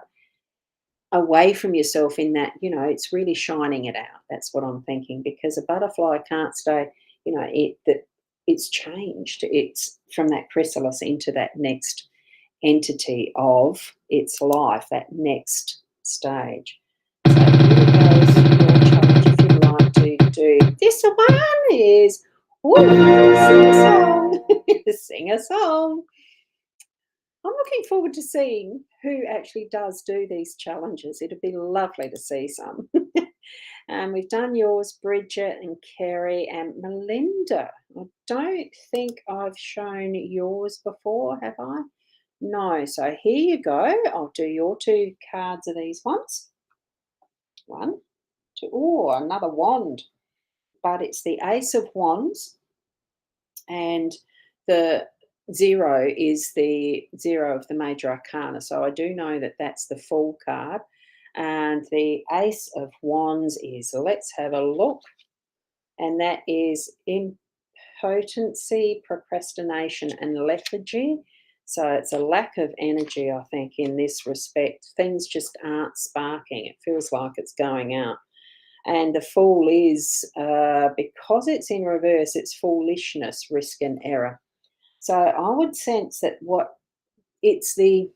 away from yourself, in that, it's really shining it out. That's what I'm thinking, because a butterfly can't stay, it's changed. It's from that chrysalis into that next entity of its life, that next stage. So here goes your challenge. If you'd like to do this one is, sing a song. Sing a song. I'm looking forward to seeing who actually does do these challenges. It'd be lovely to see some. And we've done yours, Bridget and Kerry and Melinda. I don't think I've shown yours before, have I? No. So here you go. I'll do your two cards of these ones. One, two. Oh, another wand. But it's the Ace of Wands, and the zero is the zero of the major arcana. So I do know that that's the full card. And the Ace of Wands is, let's have a look, and that is impotency, procrastination, and lethargy. So it's a lack of energy, I think, in this respect. Things just aren't sparking. It feels like it's going out. And the Fool is, because it's in reverse, it's foolishness, risk, and error. So I would sense that it's the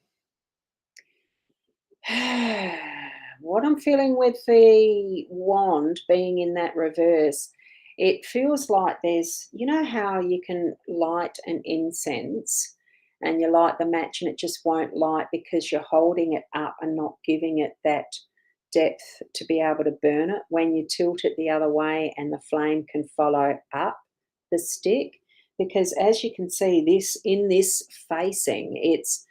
what I'm feeling with the wand being in that reverse, it feels like there's, you know, how you can light an incense and you light the match and it just won't light because you're holding it up and not giving it that depth to be able to burn it. When you tilt it the other way and the flame can follow up the stick, because as you can see, this in this facing, it's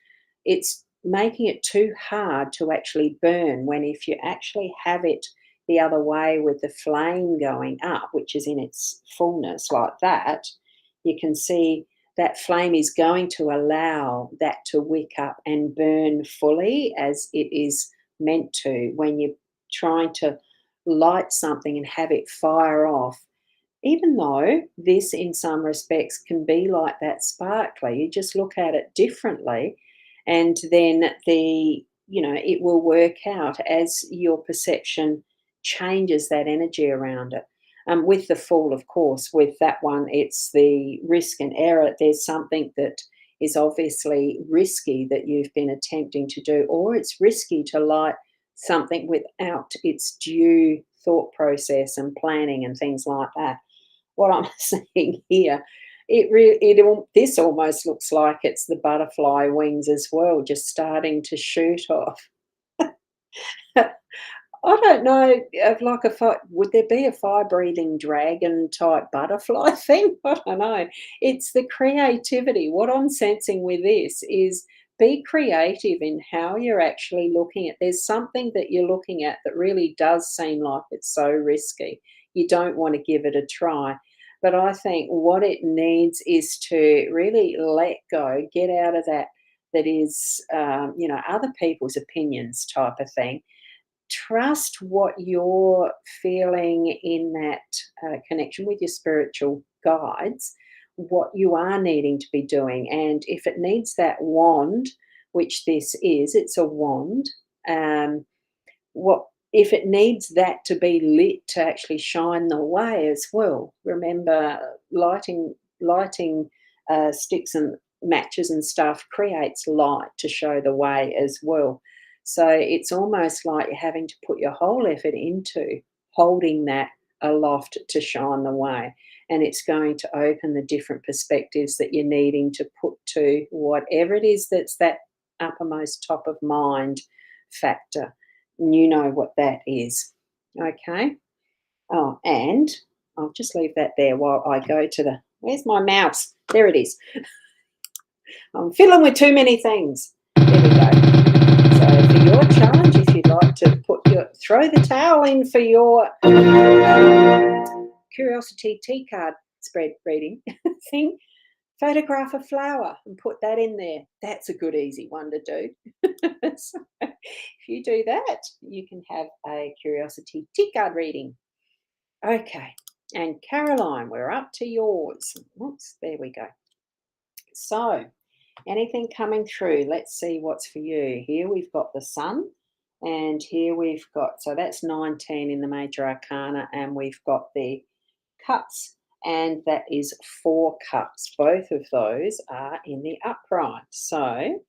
making it too hard to actually burn, when if you actually have it the other way with the flame going up, which is in its fullness like that, you can see that flame is going to allow that to wick up and burn fully as it is meant to. When you're trying to light something and have it fire off, even though this in some respects can be like that sparkly, you just look at it differently, and then it will work out as your perception changes that energy around it. With the Fool, of course, with that one, it's the risk and error. There's something that is obviously risky that you've been attempting to do, or it's risky to light something without its due thought process and planning and things like that. What I'm seeing here, this almost looks like it's the butterfly wings as well, just starting to shoot off. I don't know, like a would there be a fire-breathing dragon type butterfly thing? I don't know. It's the creativity. What I'm sensing with this is, be creative in how you're actually looking at. There's something that you're looking at that really does seem like it's so risky. You don't want to give it a try. But I think what it needs is to really let go, get out of that is, other people's opinions type of thing. Trust what you're feeling in that connection with your spiritual guides, what you are needing to be doing. And if it needs that wand, which this is, it's a wand. What if it needs that to be lit to actually shine the way as well? Remember, lighting sticks and matches and stuff creates light to show the way as well. So it's almost like you're having to put your whole effort into holding that aloft to shine the way. And it's going to open the different perspectives that you're needing to put to whatever it is that's that uppermost top of mind factor. You know what that is. Okay. Oh, and I'll just leave that there while I go to where's my mouse? There it is. I'm fiddling with too many things. There we go. So for your challenge, if you'd like to throw the towel in for your curiosity tea card spread reading thing, photograph a flower and put that in there. That's a good, easy one to do. So if you do that, you can have a curiosity tea card reading. Okay. And Caroline, we're up to yours. Oops, there we go. So, anything coming through? Let's see what's for you. Here we've got the Sun, and here we've got, so that's 19 in the Major Arcana, and we've got the Cups, and that is 4 cups. Both of those are in the upright. So,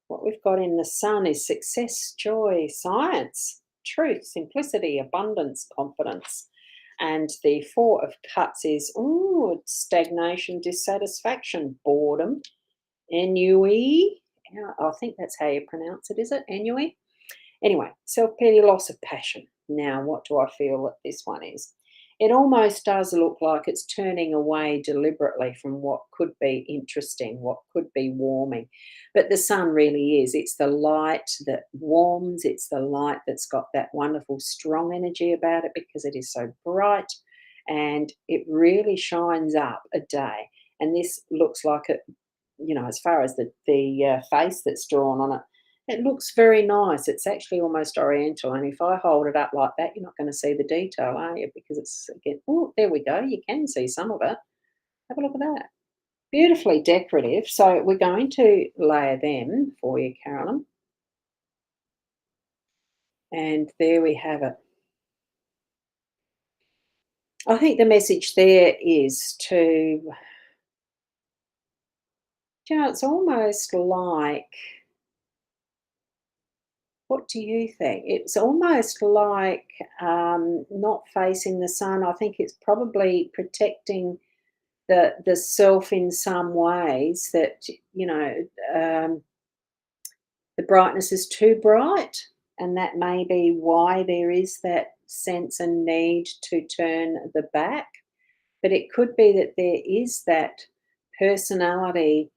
what we've got in the Sun is success, joy, science, truth, simplicity, abundance, confidence. And the 4 of Cups is stagnation, dissatisfaction, boredom, ennui. I think that's how you pronounce it, is it? Ennui? Anyway, self-pity, loss of passion. Now, what do I feel that this one is? It almost does look like it's turning away deliberately from what could be interesting, what could be warming. But the Sun really is. It's the light that warms. It's the light that's got that wonderful strong energy about it because it is so bright, and it really shines up a day. And this looks like it, as far as the face that's drawn on it, it looks very nice. It's actually almost oriental, and if I hold it up like that, you're not going to see the detail, are you? Because it's, again, there we go. You can see some of it. Have a look at that. Beautifully decorative. So we're going to layer them for you, Carolyn. And there we have it. I think the message there is to, it's almost like, What do you think? It's almost like not facing the sun. I think it's probably protecting the self in some ways that, um, the brightness is too bright, and that may be why there is that sense and need to turn the back. But it could be that there is that personality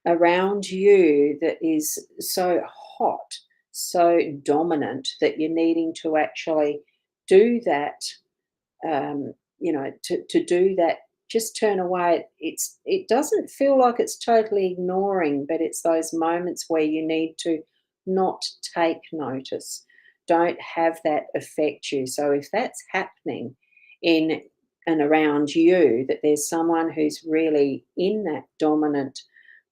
around you that is so hot, so dominant that you're needing to actually do that, to do that, just turn away. It doesn't feel like it's totally ignoring, but it's those moments where you need to not take notice. Don't have that affect you. So if that's happening in and around you, that there's someone who's really in that dominant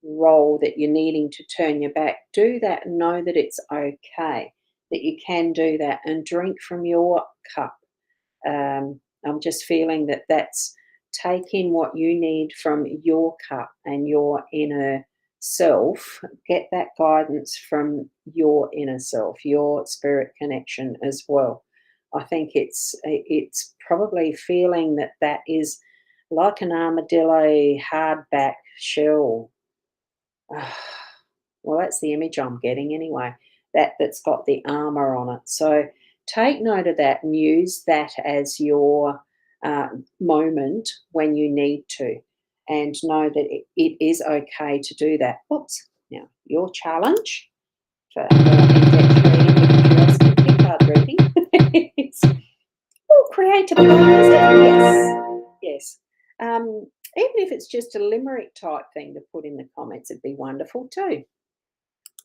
role that you're needing to turn your back, do that and know that it's okay, that you can do that and drink from your cup. I'm just feeling that that's taking what you need from your cup and your inner self. Get that guidance from your inner self, your spirit connection as well. I think it's probably feeling that that is like an armadillo hardback shell. Well, that's the image I'm getting anyway. That's got the armor on it. So take note of that and use that as your moment when you need to, and know that it is okay to do that. Oops. Now your challenge for more in-depth reading with curiosity card reading is creative play, is it? Yes. Yes. Even if it's just a limerick type thing to put in the comments, it'd be wonderful too.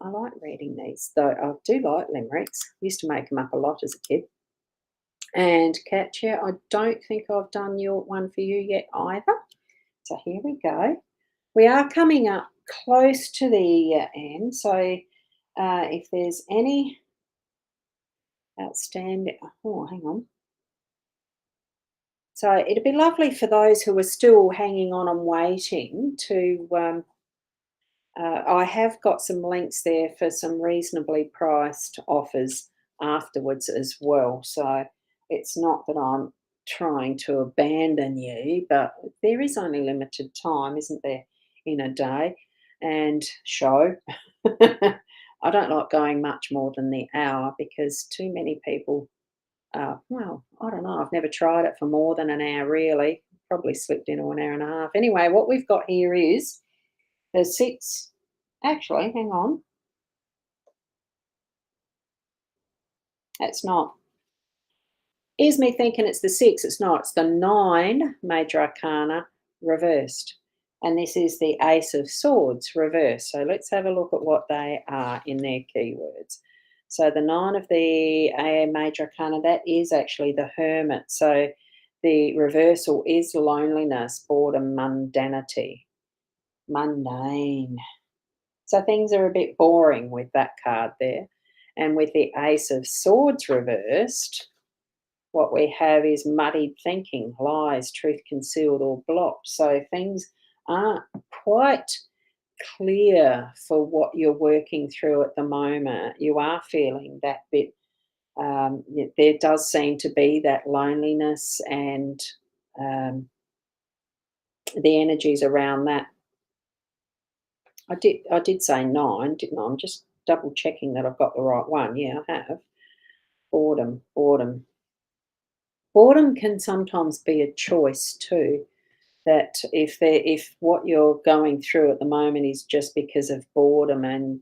I like reading these, though I do like limericks. Used to make them up a lot as a kid. And Katya, I don't think I've done your one for you yet either. So here we go. We are coming up close to the end. So if there's any outstanding, oh, hang on. So it'd be lovely for those who are still hanging on and waiting to. I have got some links there for some reasonably priced offers afterwards as well. So it's not that I'm trying to abandon you, but there is only limited time, isn't there, in a day and show. I don't like going much more than the hour because too many people, well, I don't know. I've never tried it for more than an hour, really. Probably slipped into an hour and a half. Anyway, what we've got here is the six. Actually, hang on. That's not. Here's me thinking it's the six. It's not. It's the nine major arcana reversed. And this is the Ace of Swords reversed. So let's have a look at what they are in their keywords. So the nine of the major arcana, that is actually the Hermit. So the reversal is loneliness, boredom, mundanity, mundane. So things are a bit boring with that card there. And with the Ace of Swords reversed, what we have is muddied thinking, lies, truth concealed or blocked. So things aren't quite clear for what you're working through at the moment. You are feeling that bit. There does seem to be that loneliness and the energies around that. I did say nine, didn't I? I'm just double checking that I've got the right one. Yeah, I have. Boredom, boredom. Boredom can sometimes be a choice too. That if what you're going through at the moment is just because of boredom, and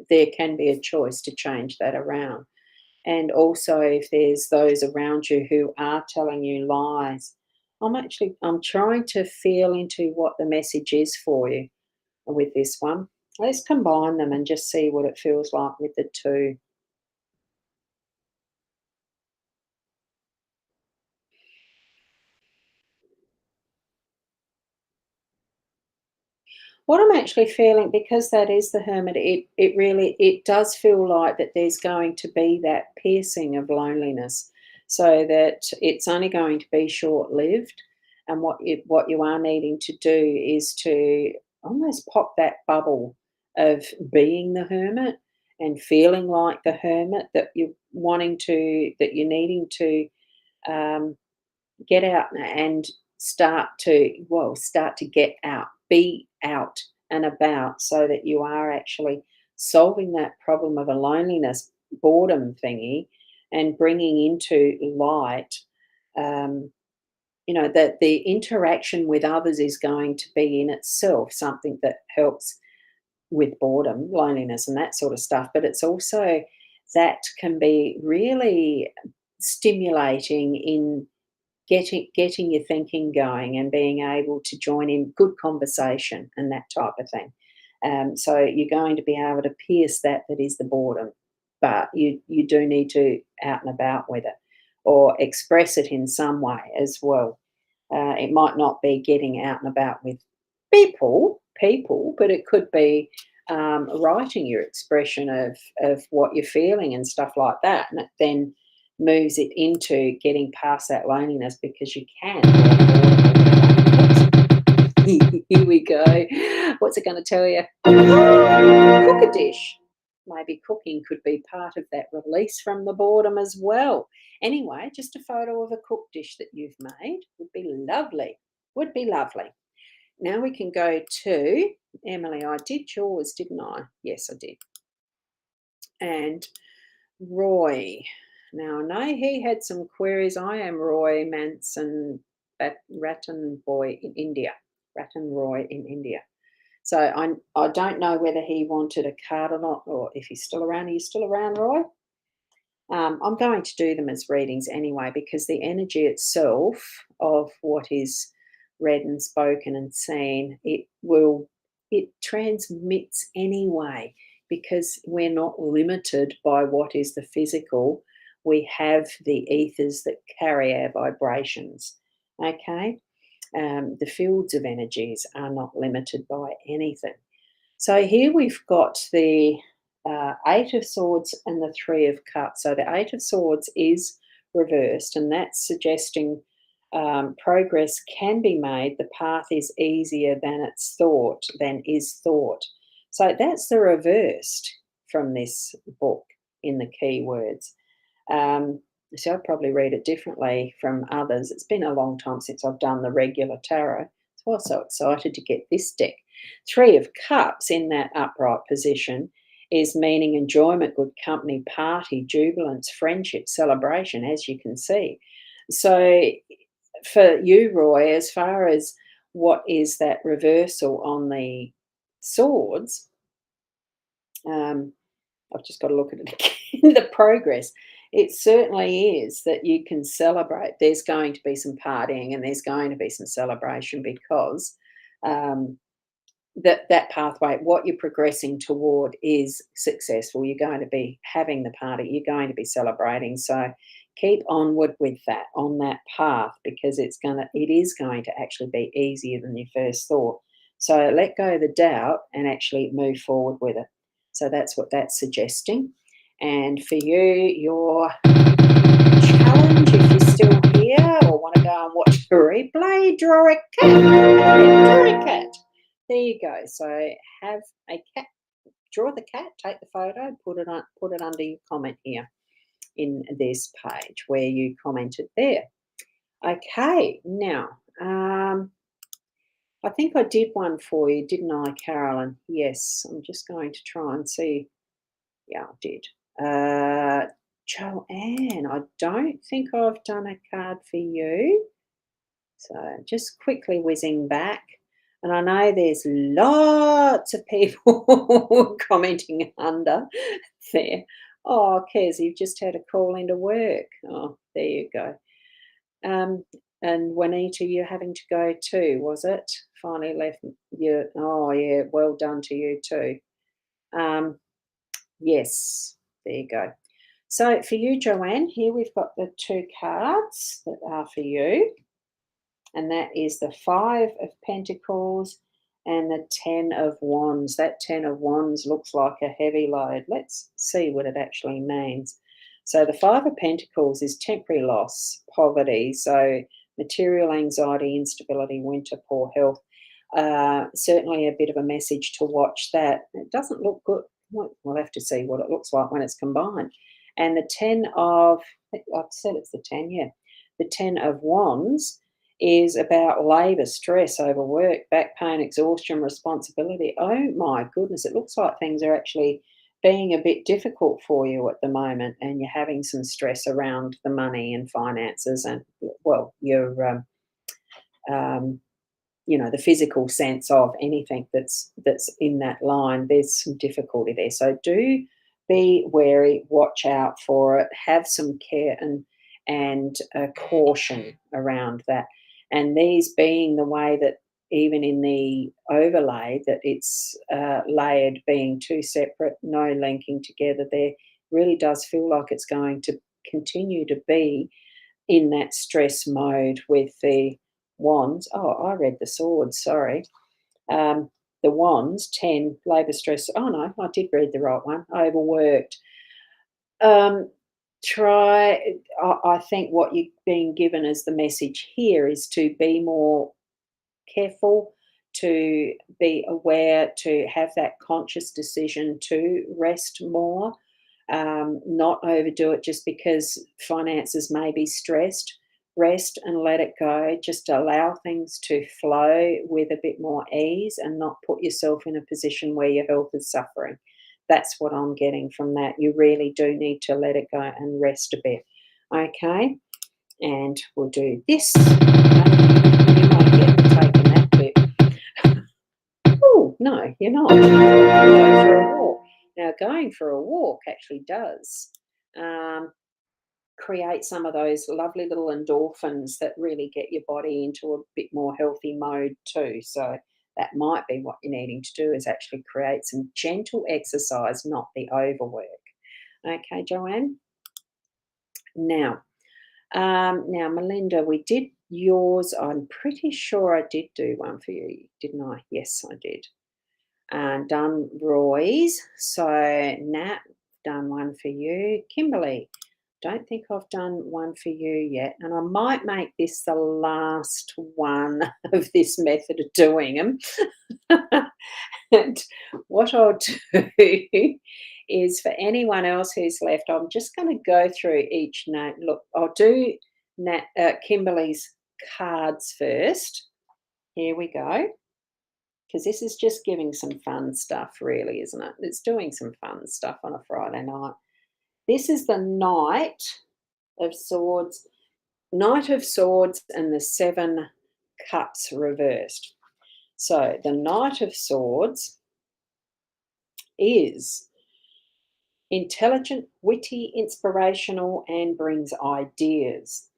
there can be a choice to change that around. And also, if there's those around you who are telling you lies, I'm trying to feel into what the message is for you with this one. Let's combine them and just see what it feels like with the two. What I'm actually feeling, because that is the Hermit, it really it does feel like that there's going to be that piercing of loneliness, so that it's only going to be short lived. And what you are needing to do is to almost pop that bubble of being the Hermit and feeling like the hermit, that you're needing to um, get out and start to get out, be out and about, so that you are actually solving that problem of a loneliness, boredom thingy, and bringing into light, um, that the interaction with others is going to be in itself something that helps with boredom, loneliness, and that sort of stuff. But it's also that can be really stimulating in getting your thinking going and being able to join in good conversation and that type of thing. So you're going to be able to pierce that is the boredom, but you do need to out and about with it or express it in some way as well. It might not be getting out and about with people, but it could be writing your expression of what you're feeling and stuff like that, and it then moves it into getting past that loneliness because you can. Here we go. What's it going to tell you? Cook a dish. Maybe cooking could be part of that release from the boredom as well. Anyway, just a photo of a cooked dish that you've made would be lovely. Would be lovely. Now we can go to Emily. I did yours, didn't I? Yes, I did. And Roy. Now, I know he had some queries. I am Roy Manson Ratan Boy in India. Ratan Roy in India. So I don't know whether he wanted a card or not, or if he's still around. Are you still around, Roy? I'm going to do them as readings anyway, because the energy itself of what is read and spoken and seen, it transmits anyway, because we're not limited by what is the physical. We have the ethers that carry our vibrations. Okay, the fields of energies are not limited by anything. So here we've got the Eight of Swords and the Three of Cups. So the Eight of Swords is reversed, and that's suggesting progress can be made. The path is easier than is thought. So that's the reversed from this book in the keywords. So I'll probably read it differently from others. It's been a long time since I've done the regular tarot. So I was so excited to get this deck. Three of Cups in that upright position is meaning enjoyment, good company, party, jubilance, friendship, celebration, as you can see. So for you, Roy, as far as what is that reversal on the swords, I've just got to look at it again, the progress. It certainly is that you can celebrate. There's going to be some partying and there's going to be some celebration, because um, that pathway, what you're progressing toward, is successful. You're going to be having the party. You're going to be celebrating. So keep onward with that, on that path, because it is going to actually be easier than you first thought. So let go of the doubt and actually move forward with it. So that's what that's suggesting. And for you, your challenge, if you're still here or want to go and watch the replay, draw a cat. Draw a cat. There you go. So have a cat, draw the cat, take the photo, put it under your comment here in this page where you commented there. Okay, now I think I did one for you, didn't I, Carolyn? Yes, I'm just going to try and see. Yeah, I did. Joanne, I don't think I've done a card for you. So just quickly whizzing back. And I know there's lots of people commenting under there. Oh, Kez, you've just had a call into work. Oh, there you go. And Juanita, you're having to go too, was it? Finally left you. Oh, yeah, well done to you too. Yes, there you go. So for you, Joanne, here we've got the two cards that are for you. And that is the Five of Pentacles and the Ten of Wands. That Ten of Wands looks like a heavy load. Let's see what it actually means. So the Five of Pentacles is temporary loss, poverty, so material anxiety, instability, winter, poor health. Certainly a bit of a message to watch that. It doesn't look good. we'll have to see what it looks like when it's combined. And the 10 of, I've said it's the 10, yeah. The 10 of Wands is about labour, stress, overwork, back pain, exhaustion, responsibility. Oh my goodness, it looks like things are actually being a bit difficult for you at the moment, and you're having some stress around the money and finances, and well, um, the physical sense of anything that's in that line. There's some difficulty there, so do be wary, watch out for it, have some care and caution around that. And these being the way that even in the overlay that it's layered, being two separate, no linking together, there really does feel like it's going to continue to be in that stress mode with the wands. Oh, I read the swords, sorry. Um, the wands, 10, labour, stress. Oh, no, I did read the right one. Overworked. Um, I think what you're being given as the message here is to be more careful, to be aware, to have that conscious decision to rest more, not overdo it just because finances may be stressed. Rest and let it go. Just allow things to flow with a bit more ease and not put yourself in a position where your health is suffering. That's what I'm getting from that. You really do need to let it go and rest a bit. Okay, and we'll do this. You might get the taking that bit. Oh, no, you're not. Go for a walk. Now, going for a walk actually does um, create some of those lovely little endorphins that really get your body into a bit more healthy mode too. So that might be what you're needing to do, is actually create some gentle exercise, not the overwork. Okay, Joanne? Now, Melinda, we did yours. I'm pretty sure I did do one for you, didn't I? Yes, I did. Done Roy's. So Nat, done one for you. Kimberly, don't think I've done one for you yet. And I might make this the last one of this method of doing them. And what I'll do is, for anyone else who's left, I'm just going to go through each note. Look, I'll do Kimberly's cards first. Here we go. Because this is just giving some fun stuff, really, isn't it? It's doing some fun stuff on a Friday night. This is the Knight of Swords, Knight of Swords, and the Seven Cups reversed. So the Knight of Swords is intelligent, witty, inspirational, and brings ideas.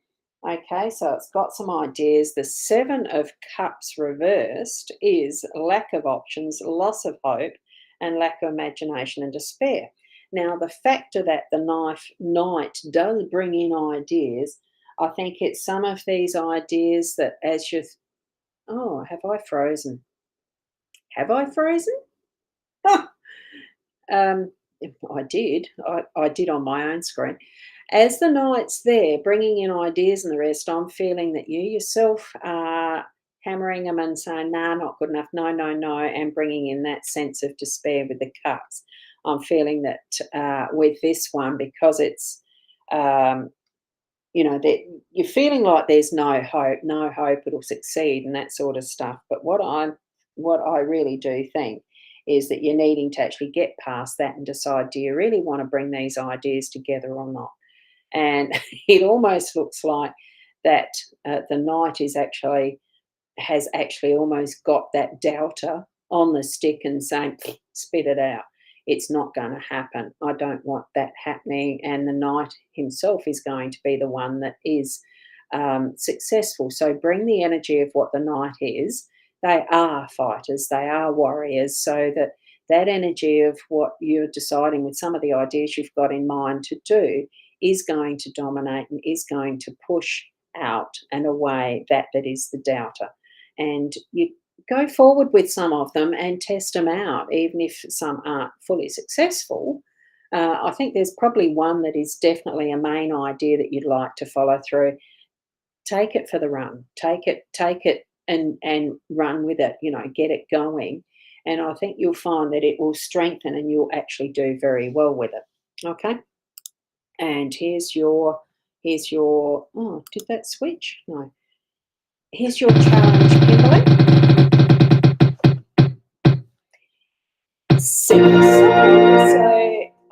Okay, so it's got some ideas. The Seven of Cups reversed is lack of options, loss of hope, and lack of imagination and despair. Now, the factor that the Knight does bring in ideas, I think it's some of these ideas that as you... Oh, have I frozen? Have I frozen? Um, I did. I did on my own screen. As the Knight's there, bringing in ideas and the rest, I'm feeling that you yourself are hammering them and saying, nah, not good enough, no, no, no, and bringing in that sense of despair with the cups. I'm feeling that with this one, because it's, that you're feeling like there's no hope it'll succeed and that sort of stuff. But what I really do think is that you're needing to actually get past that and decide, do you really want to bring these ideas together or not? And it almost looks like that the Knight has actually almost got that doubter on the stick and saying, spit it out. It's not going to happen. I don't want that happening. And the Knight himself is going to be the one that is successful. So bring the energy of what the Knight is. They are fighters, they are warriors. So that energy of what you're deciding with some of the ideas you've got in mind to do is going to dominate and is going to push out and away that is the doubter. And you go forward with some of them and test them out, even if some aren't fully successful. I think there's probably one that is definitely a main idea that you'd like to follow through. Take it for the run. Take it and run with it, get it going. and I think you'll find that it will strengthen and you'll actually do very well with it. Okay? And here's your oh, did that switch? No. Here's your challenge, Kimberly. So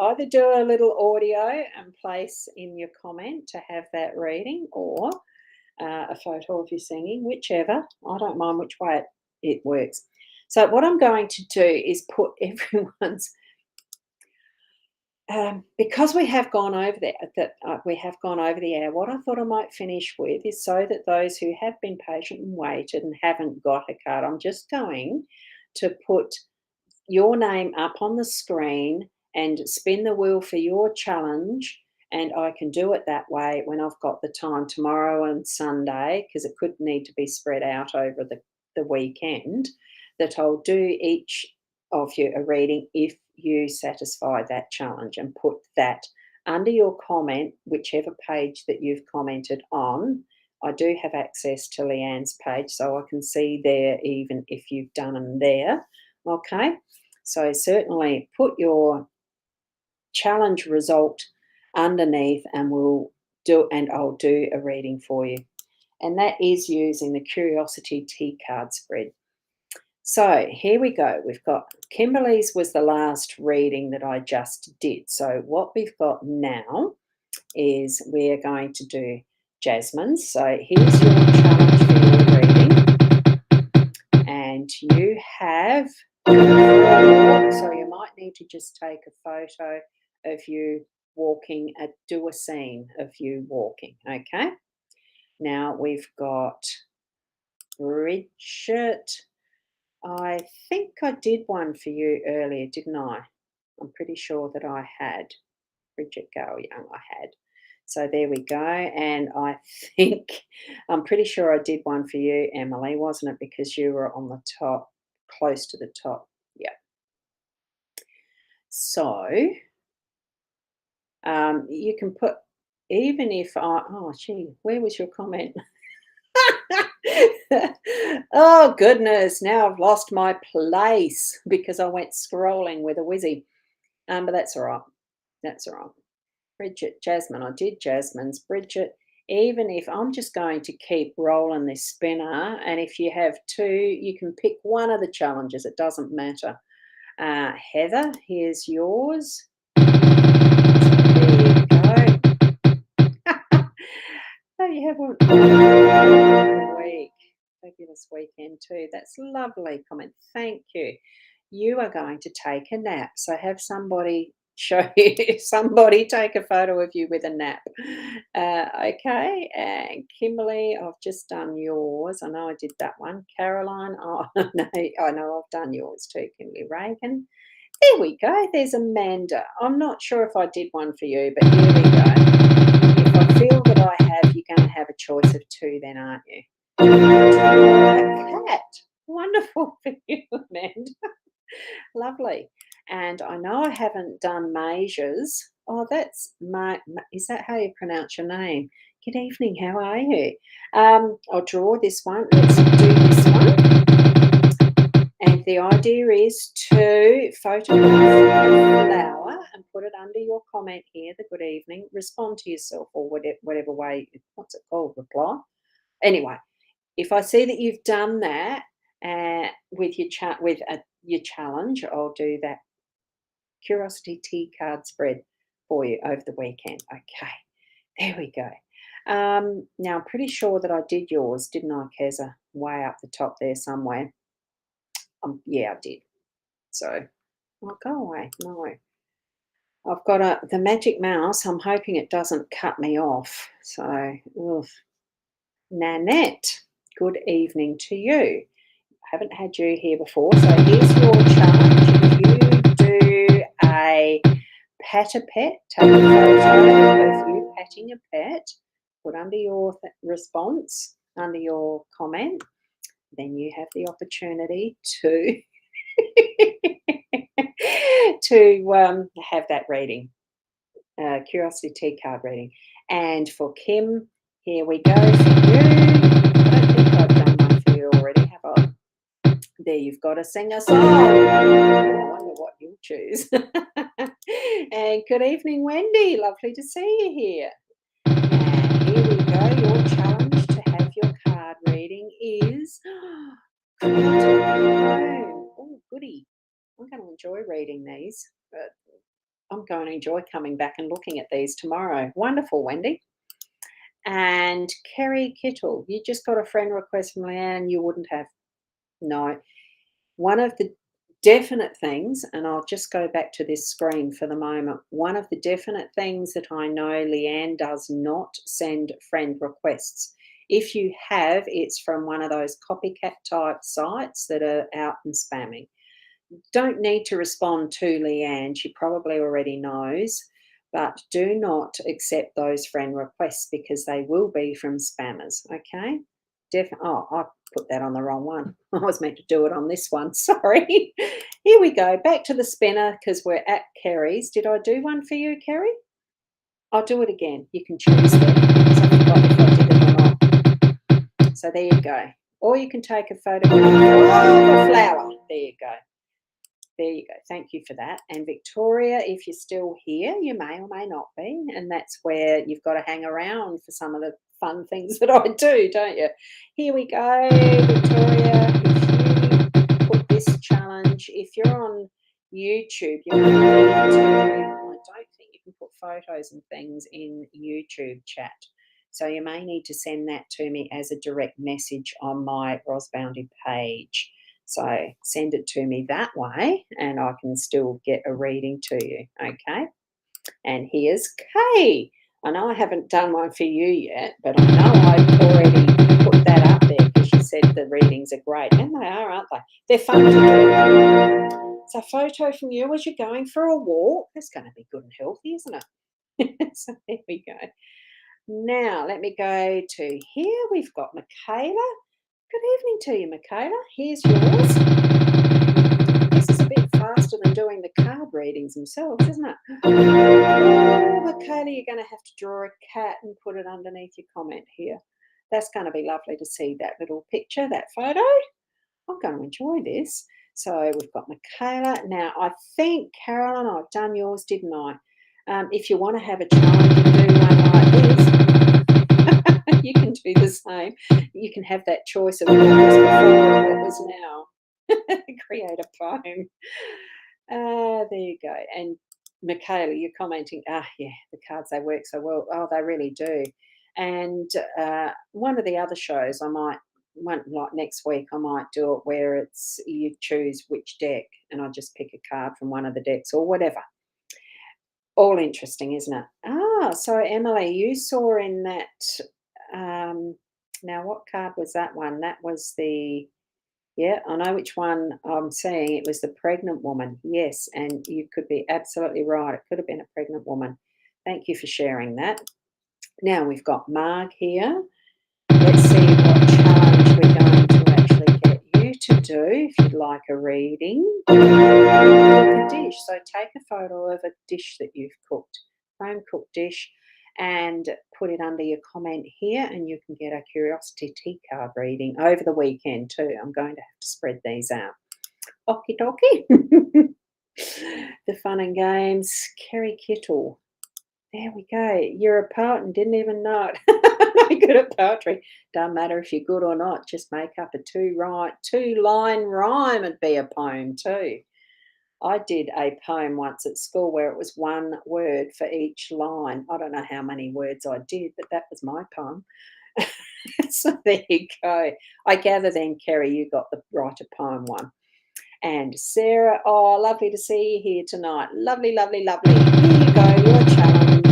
either do a little audio and place in your comment to have that reading, or a photo of you singing, whichever. I don't mind which way it works. So what I'm going to do is put everyone's because we have gone over we have gone over the hour. What I thought I might finish with is, so that those who have been patient and waited and haven't got a card, I'm just going to put your name up on the screen and spin the wheel for your challenge. And I can do it that way when I've got the time tomorrow and Sunday, because it could need to be spread out over the weekend, that I'll do each of you a reading if you satisfy that challenge, and put that under your comment, whichever page that you've commented on. I do have access to Leanne's page, so I can see there even if you've done them there. Okay, so certainly put your challenge result underneath, and I'll do a reading for you. And that is using the Curiosity Tea card spread. So here we go. We've got Kimberly's was the last reading that I just did. So what we've got now is we're going to do Jasmine's. So here's your challenge for your reading. And you have, so you might need to just take a photo of you walking, do a scene of you walking, okay? Now we've got Bridget. I think I did one for you earlier, didn't I? I'm pretty sure that I had. Bridget Gale Young, I had. So there we go. And I think, I'm pretty sure I did one for you, Emily, wasn't it? Because you were on the top, close to the top. Yeah. So you can put, even if oh, gee, where was your comment? Oh, goodness. Now I've lost my place because I went scrolling with a whizzy. But that's all right. That's all right. Bridget, Jasmine. I did Jasmine's. Bridget, even if I'm just going to keep rolling this spinner, and if you have two, you can pick one of the challenges. It doesn't matter. Heather, here's yours. So there you go. Oh, you have a week. Fabulous weekend too. That's lovely comment. Thank you. You are going to take a nap. So have somebody show you, somebody take a photo of you with a nap. Okay. And Kimberly, I've just done yours. I know I did that one. Caroline, oh no, I know I've done yours too, Kimberly. Reagan. There we go. There's Amanda. I'm not sure if I did one for you, but here we go. If I feel that I have, you're going to have a choice of two then, aren't you? A cat. Wonderful for you, Amanda. Lovely. And I know I haven't done Maisia's. Oh, that's is that how you pronounce your name? Good evening. How are you? I'll draw this one. Let's do this one. And the idea is to photograph a flower and put it under your comment here, the good evening, respond to yourself, or whatever way, what's it called, reply. Anyway, if I see that you've done that with your your challenge, I'll do that Curiosity Tea card spread for you over the weekend. Okay, there we go. Now, I'm pretty sure that I did yours, didn't I, Keza? Way up the top there somewhere. Yeah, I did. So, oh, go away. No. I've got the magic mouse. I'm hoping it doesn't cut me off. So, oof. Nanette, good evening to you. I haven't had you here before. So here's your challenge. If you do a pat a pet, take a photo of you patting a pet, put under your response, under your comment, then you have the opportunity to have that reading, Curiosity Tea card reading. And for Kim, here we go for you. I don't think I've done one for you already, have I? There you've got to sing a song. I wonder what you'll choose. And good evening, Wendy. Lovely to see you here. And here we go. Your challenge to have your card reading is creative poem. Oh, goody. I'm going to enjoy reading these, but I'm going to enjoy coming back and looking at these tomorrow. Wonderful, Wendy. And Kerry Kittle, you just got a friend request from Leanne you wouldn't have. No. One of the definite things, and I'll just go back to this screen for the moment, one of the definite things that I know Leanne does not send friend requests. If you have, it's from one of those copycat type sites that are out and spamming. Don't need to respond to Leanne. She probably already knows, but do not accept those friend requests because they will be from spammers, okay? Oh, I put that on the wrong one. I was meant to do it on this one. Sorry. Here we go. Back to the spinner because we're at Kerry's. Did I do one for you, Kerry? I'll do it again. You can choose them because I forgot if I did it or not. So there you go. Or you can take a photograph of a flower. There you go. There you go. Thank you for that. And Victoria, if you're still here, you may or may not be. And that's where you've got to hang around for some of the fun things that I do, don't you? Here we go, Victoria. If you put this challenge, if you're on YouTube, you may need to, I don't think you can put photos and things in YouTube chat. So you may need to send that to me as a direct message on my Ros Boundy page. So send it to me that way and I can still get a reading to you, okay? And here's Kay. I know I haven't done one for you yet, but I know I've already put that up there because you said the readings are great. And they are, aren't they? They're fun to do. It's a photo from you as you're going for a walk. That's going to be good and healthy, isn't it? So there we go. Now, let me go to here. We've got Michaela. Good evening to you, Michaela. Here's yours. This is a bit faster than doing the card readings themselves, isn't it? Oh, Michaela, you're going to have to draw a cat and put it underneath your comment here. That's going to be lovely to see that little picture, that photo. I'm going to enjoy this. So we've got Michaela. Now, I think, Carolyn, I've done yours, didn't I? If you want to have a challenge and do one like this, you can do the same. You can have that choice of what was before and what was now. Create a poem. There you go. And Michaela, you're commenting, yeah, the cards, they work so well. Oh, they really do. And one of the other shows like next week, I might do it where it's you choose which deck and I just pick a card from one of the decks or whatever. All interesting, isn't it? So Emily, you saw in that now what card was that one? That was I know which one I'm seeing. It was the pregnant woman. Yes, and you could be absolutely right. It could have been a pregnant woman. Thank you for sharing that. Now we've got Marg here. Let's see what challenge we're going to actually get you to do if you'd like a reading. Cook a dish. So take a photo of a dish that you've cooked, home cooked dish, and put it under your comment here and you can get a curiosity tea card reading over the weekend too. I'm going to have to spread these out. Okie dokie. The fun and games. Kerry Kittle. There we go. You're a poet and didn't even know it. No good at poetry. Doesn't matter if you're good or not. Just make up a two-line rhyme and be a poem too. I did a poem once at school where it was one word for each line. I don't know how many words I did, but that was my poem. So there you go. I gather then, Kerry, you got the write a poem one. And Sarah, oh, lovely to see you here tonight. Lovely, lovely, lovely. Here you go, your challenge.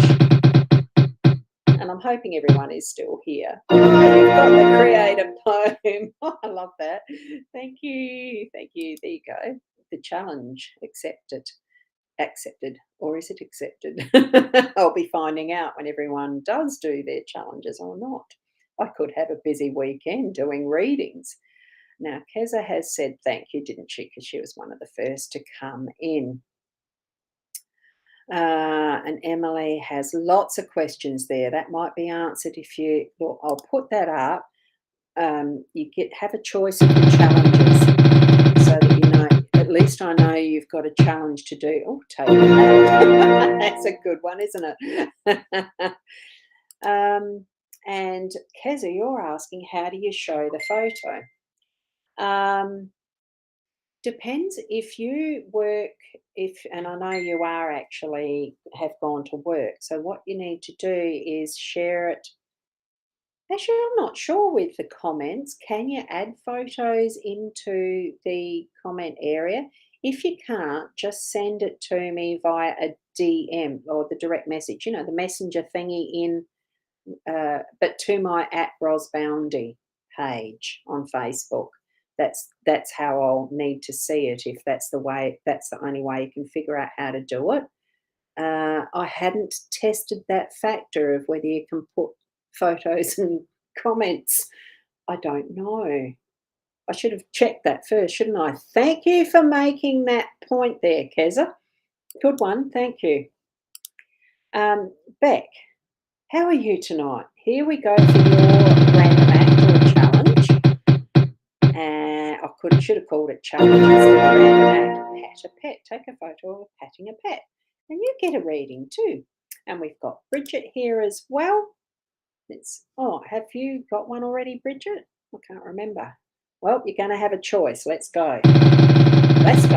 And I'm hoping everyone is still here. Oh, you've got the creative poem. Oh, I love that. Thank you. Thank you. There you go. The challenge accepted, or is it accepted? I'll be finding out when everyone does do their challenges or not. I could have a busy weekend doing readings. Now, Keza has said thank you, didn't she? Because she was one of the first to come in. And Emily has lots of questions there. That might be answered if you look. I'll put that up. You have a choice of the challenges. you've got a challenge to do. Oh, take that. That's a good one, isn't it? And Keza, you're asking, how do you show the photo? Depends if you work, if, and I know you are actually have gone to work. So what you need to do is share it. Actually, I'm not sure with the comments. Can you add photos into the comment area? If you can't, just send it to me via a DM or the direct message, the messenger thingy but to my @Ros Boundy page on Facebook. That's how I'll need to see it, if that's the only way you can figure out how to do it. I hadn't tested that factor of whether you can put photos and comments. I don't know. I should have checked that first, shouldn't I? Thank you for making that point there, Keza. Good one, thank you. Beck, how are you tonight? Here we go for your random act or challenge. Should have called it challenge instead of random act. Pat a pet. Take a photo of patting a pet. And you get a reading too. And we've got Bridget here as well. Have you got one already, Bridget? I can't remember. Well, you're going to have a choice. Let's go. Let's go.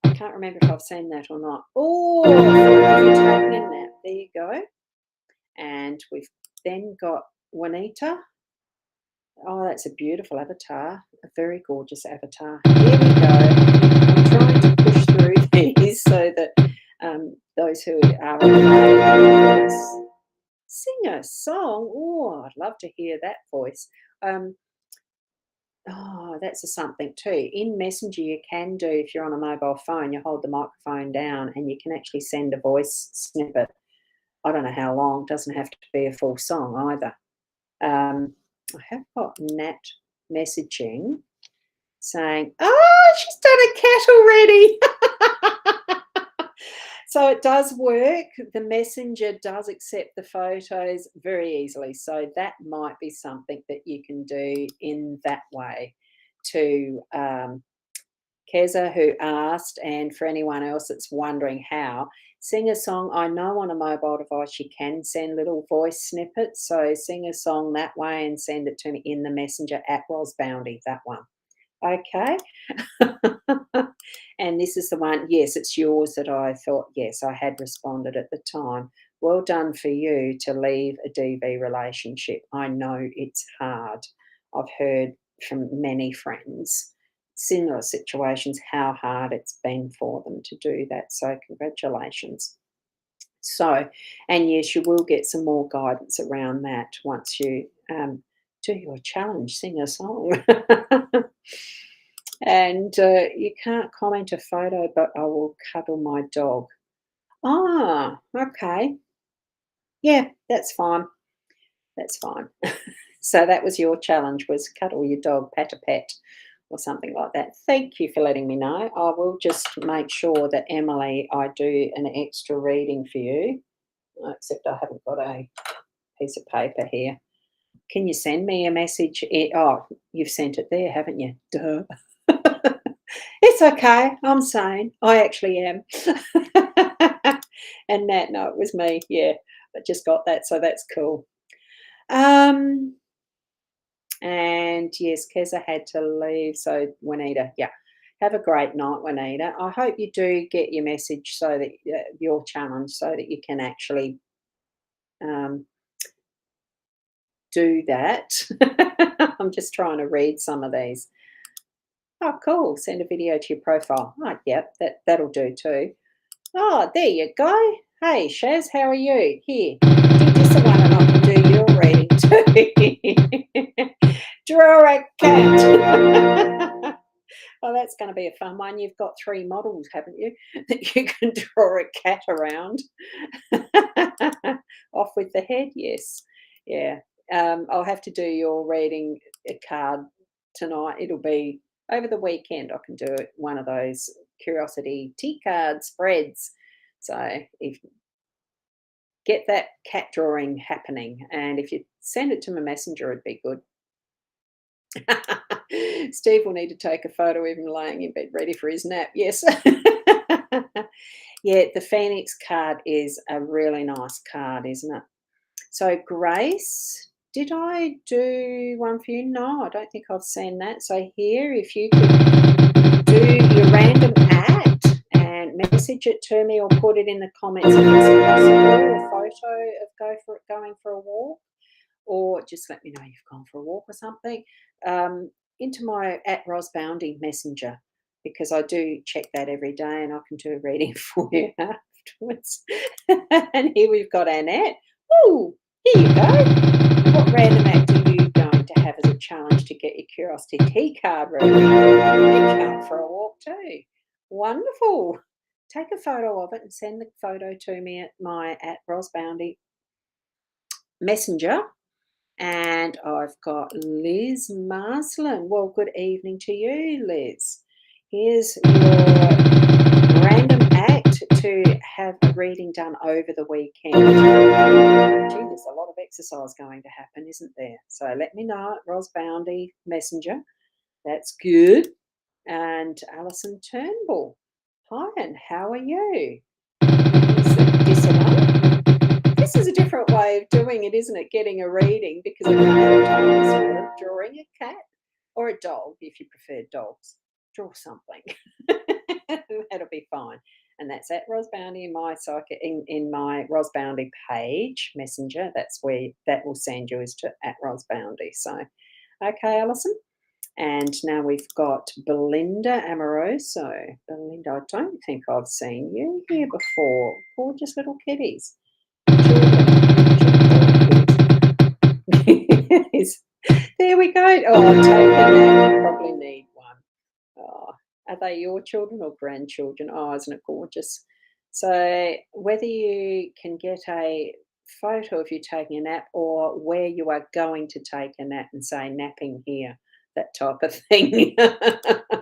I can't remember if I've seen that or not. Oh, you're taking in that. There you go. And we've then got Juanita. Oh, that's a beautiful avatar. A very gorgeous avatar. Here we go. I'm trying to push through these so that those who are on the sing a song. Oh, I'd love to hear that voice. That's a something too. In Messenger, you can do, if you're on a mobile phone, you hold the microphone down and you can actually send a voice snippet. I don't know how long. Doesn't have to be a full song either. I have got Nat messaging saying, she's done a cat already. So it does work. The messenger does accept the photos very easily. So that might be something that you can do in that way to Keza, who asked, and for anyone else that's wondering how. Sing a song. I know on a mobile device you can send little voice snippets. So sing a song that way and send it to me in the messenger @Ros Boundy, that one. Okay. And this is the one, yes, it's yours that I thought, yes, I had responded at the time. Well done for you to leave a DV relationship. I know it's hard. I've heard from many friends, similar situations, how hard it's been for them to do that. So congratulations. So, and yes, you will get some more guidance around that once you do your challenge, sing a song. And you can't comment a photo, but I will cuddle my dog. Okay. Yeah, that's fine. That's fine. So that was your challenge, was cuddle your dog, pat a pet, or something like that. Thank you for letting me know. I will just make sure that, Emily, I do an extra reading for you, except I haven't got a piece of paper here. Can you send me a message? You've sent it there, haven't you? Duh. It's okay. I'm sane. I actually am. And Nat, no, it was me. Yeah, I just got that, so that's cool. And yes, Keza had to leave. So Juanita, yeah. Have a great night, Juanita. I hope you do get your message, so that your challenge, so that you can actually do that. I'm just trying to read some of these. Oh, cool. Send a video to your profile. Oh, yep, that'll do too. Oh, there you go. Hey, Shaz, how are you? Here, do this one and I can do your reading too. Draw a cat. Oh, that's going to be a fun one. You've got 3 models, haven't you, that you can draw a cat around. Off with the head, yes. Yeah. I'll have to do your reading card tonight. It'll be over the weekend. I can do it, one of those curiosity tea card spreads. So if get that cat drawing happening, and if you send it to my messenger, it'd be good. Steve will need to take a photo of him laying in bed ready for his nap. Yes. Yeah, the Phoenix card is a really nice card, isn't it? So, Grace, did I do one for you? No, I don't think I've seen that. So, here, if you could do your random act and message it to me or put it in the comments if it's possible, a photo of going for a walk, or just let me know you've gone for a walk or something, into my at Ros Boundy Messenger, because I do check that every day and I can do a reading for you afterwards. And here we've got Annette. Oh, here you go. What random act are you going to have as a challenge to get your Curiosity key card ready? You come for a walk too. Wonderful. Take a photo of it and send the photo to me at my at Ros Boundy Messenger. And I've got Liz Marslin. Well, good evening to you, Liz. Here's your random act to have a reading done over the weekend. Gee, there's a lot of exercise going to happen, isn't there? So let me know at Ros Boundy Messenger. That's good. And Alison Turnbull. Hi, and how are you? This is a different way of doing it, isn't it? Getting a reading, because I don't have time sort of drawing a cat or a dog, if you prefer dogs. Draw something. That'll be fine. And that's at Ros Boundy in my Ros Boundy page messenger. That's where that will send you, is to at Ros Boundy. So, okay, Alison. And now we've got Belinda Amoroso. Belinda, I don't think I've seen you here before. Gorgeous little kitties. Yes. There we go. Oh, I'll take that. You probably need one. Oh, are they your children or grandchildren? Oh, isn't it gorgeous? So, whether you can get a photo of you taking a nap or where you are going to take a nap and say napping here, that type of thing,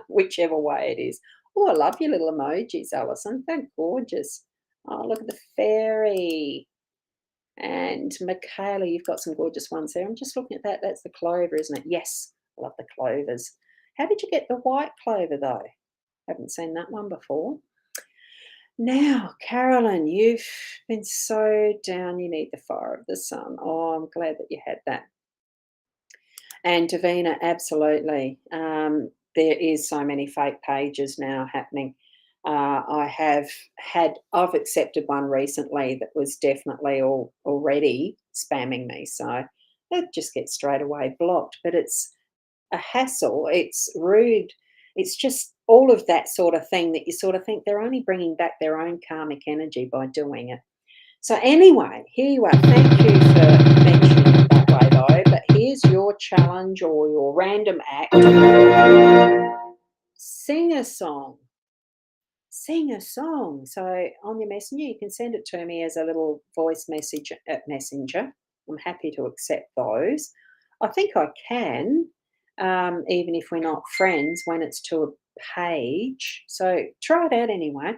whichever way it is. Oh, I love your little emojis, Alison. They're gorgeous. Oh, look at the fairy. And Michaela, you've got some gorgeous ones there. I'm just looking at that. That's the clover, isn't it? Yes, I love the clovers. How did you get the white clover, though? Haven't seen that one before. Now, Carolyn, you've been so down. You need the fire of the sun. Oh, I'm glad that you had that. And Davina, absolutely. There is so many fake pages now happening. I've accepted one recently that was definitely already spamming me. So it just gets straight away blocked. But it's a hassle. It's rude. It's just all of that sort of thing that you sort of think they're only bringing back their own karmic energy by doing it. So anyway, here you are. Thank you for mentioning it that way, though. But here's your challenge or your random act. Sing a song. Sing a song. So on your messenger, you can send it to me as a little voice message at Messenger. I'm happy to accept those. I think I can, even if we're not friends, when it's to a page. So try it out anyway.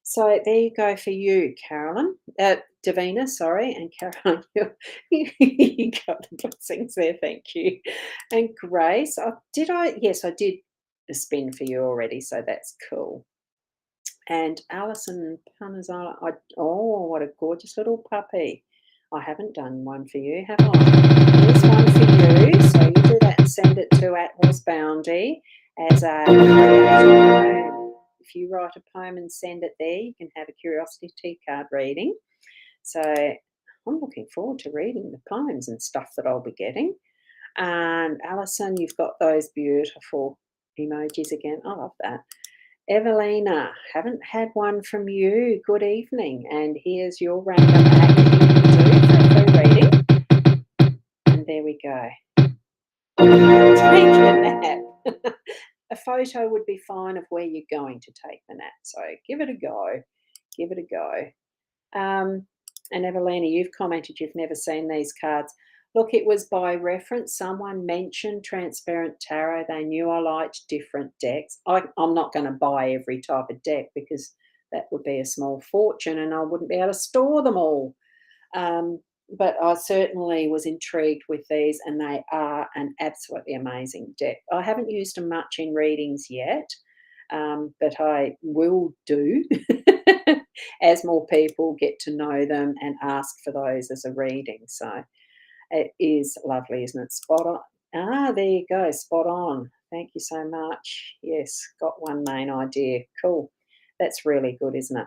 So there you go for you, Carolyn. Davina, sorry, and Caroline, you got the blessings there, thank you. And Grace, yes, I did a spin for you already, so that's cool. And Alison Panazala, oh, what a gorgeous little puppy. I haven't done one for you, have I? Here's one for you. So you do that and send it to at Ros Boundy as a creative poem. If you write a poem and send it there, you can have a Curiosity card reading. So I'm looking forward to reading the poems and stuff that I'll be getting. And Alison, you've got those beautiful emojis again. I love that. Evelina, haven't had one from you. Good evening. And here's your random act that you can do for a free reading. And there we go. Take a nap. A photo would be fine of where you're going to take the nap. So give it a go. Give it a go. And Evelina, you've commented you've never seen these cards. Look, it was by reference. Someone mentioned Transparent Tarot. They knew I liked different decks. I'm not going to buy every type of deck because that would be a small fortune and I wouldn't be able to store them all. but I certainly was intrigued with these, and they are an absolutely amazing deck. I haven't used them much in readings yet, but I will do as more people get to know them and ask for those as a reading. So it is lovely, isn't it? Spot on. Ah, there you go. Spot on. Thank you so much. Yes, got one main idea. Cool. That's really good, isn't it?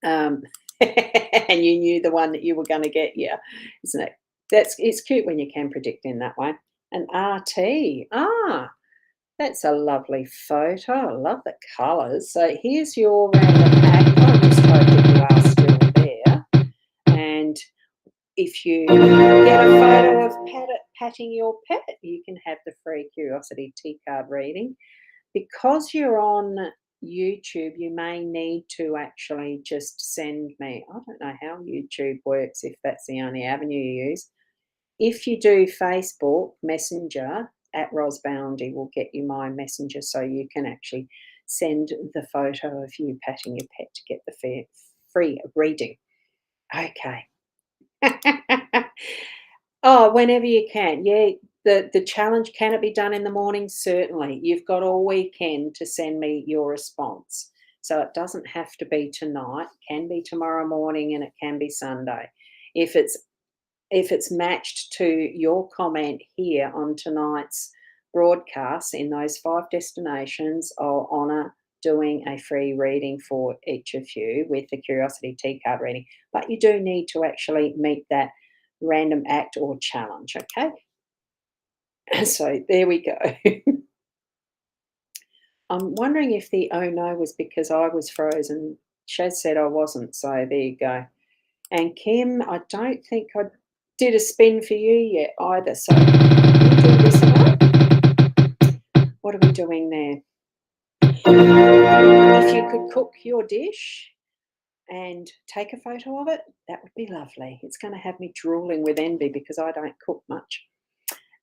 Um, and you knew the one that you were going to get, yeah, isn't it? It's cute when you can predict in that way. An RT. Ah, that's a lovely photo. I love the colours. So here's your random act. I just hope that you are still there. And if you get a photo of patting your pet, you can have the free Curiosity Tea card reading. Because you're on YouTube, you may need to actually just send me, I don't know how YouTube works, if that's the only avenue you use. If you do Facebook Messenger, at Ros Boundy will get you my messenger, so you can actually send the photo of you patting your pet to get the free reading. Okay. Oh, whenever you can. Yeah, the challenge, can it be done in the morning? Certainly. You've got all weekend to send me your response. So it doesn't have to be tonight, can be tomorrow morning, and it can be Sunday. If it's matched to your comment here on tonight's broadcast in those 5 destinations, I'll honour doing a free reading for each of you with the Curiosity Tea card reading. But you do need to actually meet that random act or challenge, okay? So there we go. I'm wondering if the oh no was because I was frozen. Shaz said I wasn't, so there you go. And Kim, I don't think I did a spin for you yet either. So we'll do this one. What are we doing there? If you could cook your dish and take a photo of it, that would be lovely. It's going to have me drooling with envy because I don't cook much.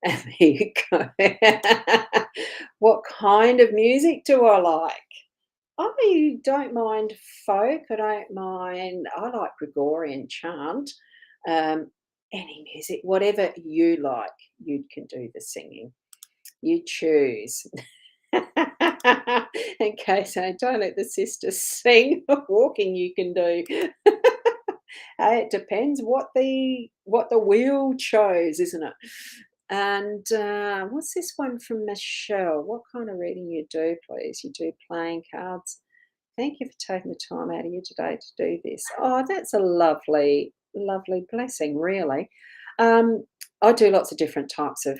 And there you go. What kind of music do I like? I don't mind folk. I don't mind. I like Gregorian chant. Um, any music, whatever you like, you can do the singing. You choose. Okay, so don't let the sisters sing. Walking you can do. It depends what the wheel chose, isn't it? And what's this one from Michelle? What kind of reading you do, please? You do playing cards. Thank you for taking the time out of your day to do this. Oh, that's a lovely, lovely blessing, really. Um, I do lots of different types of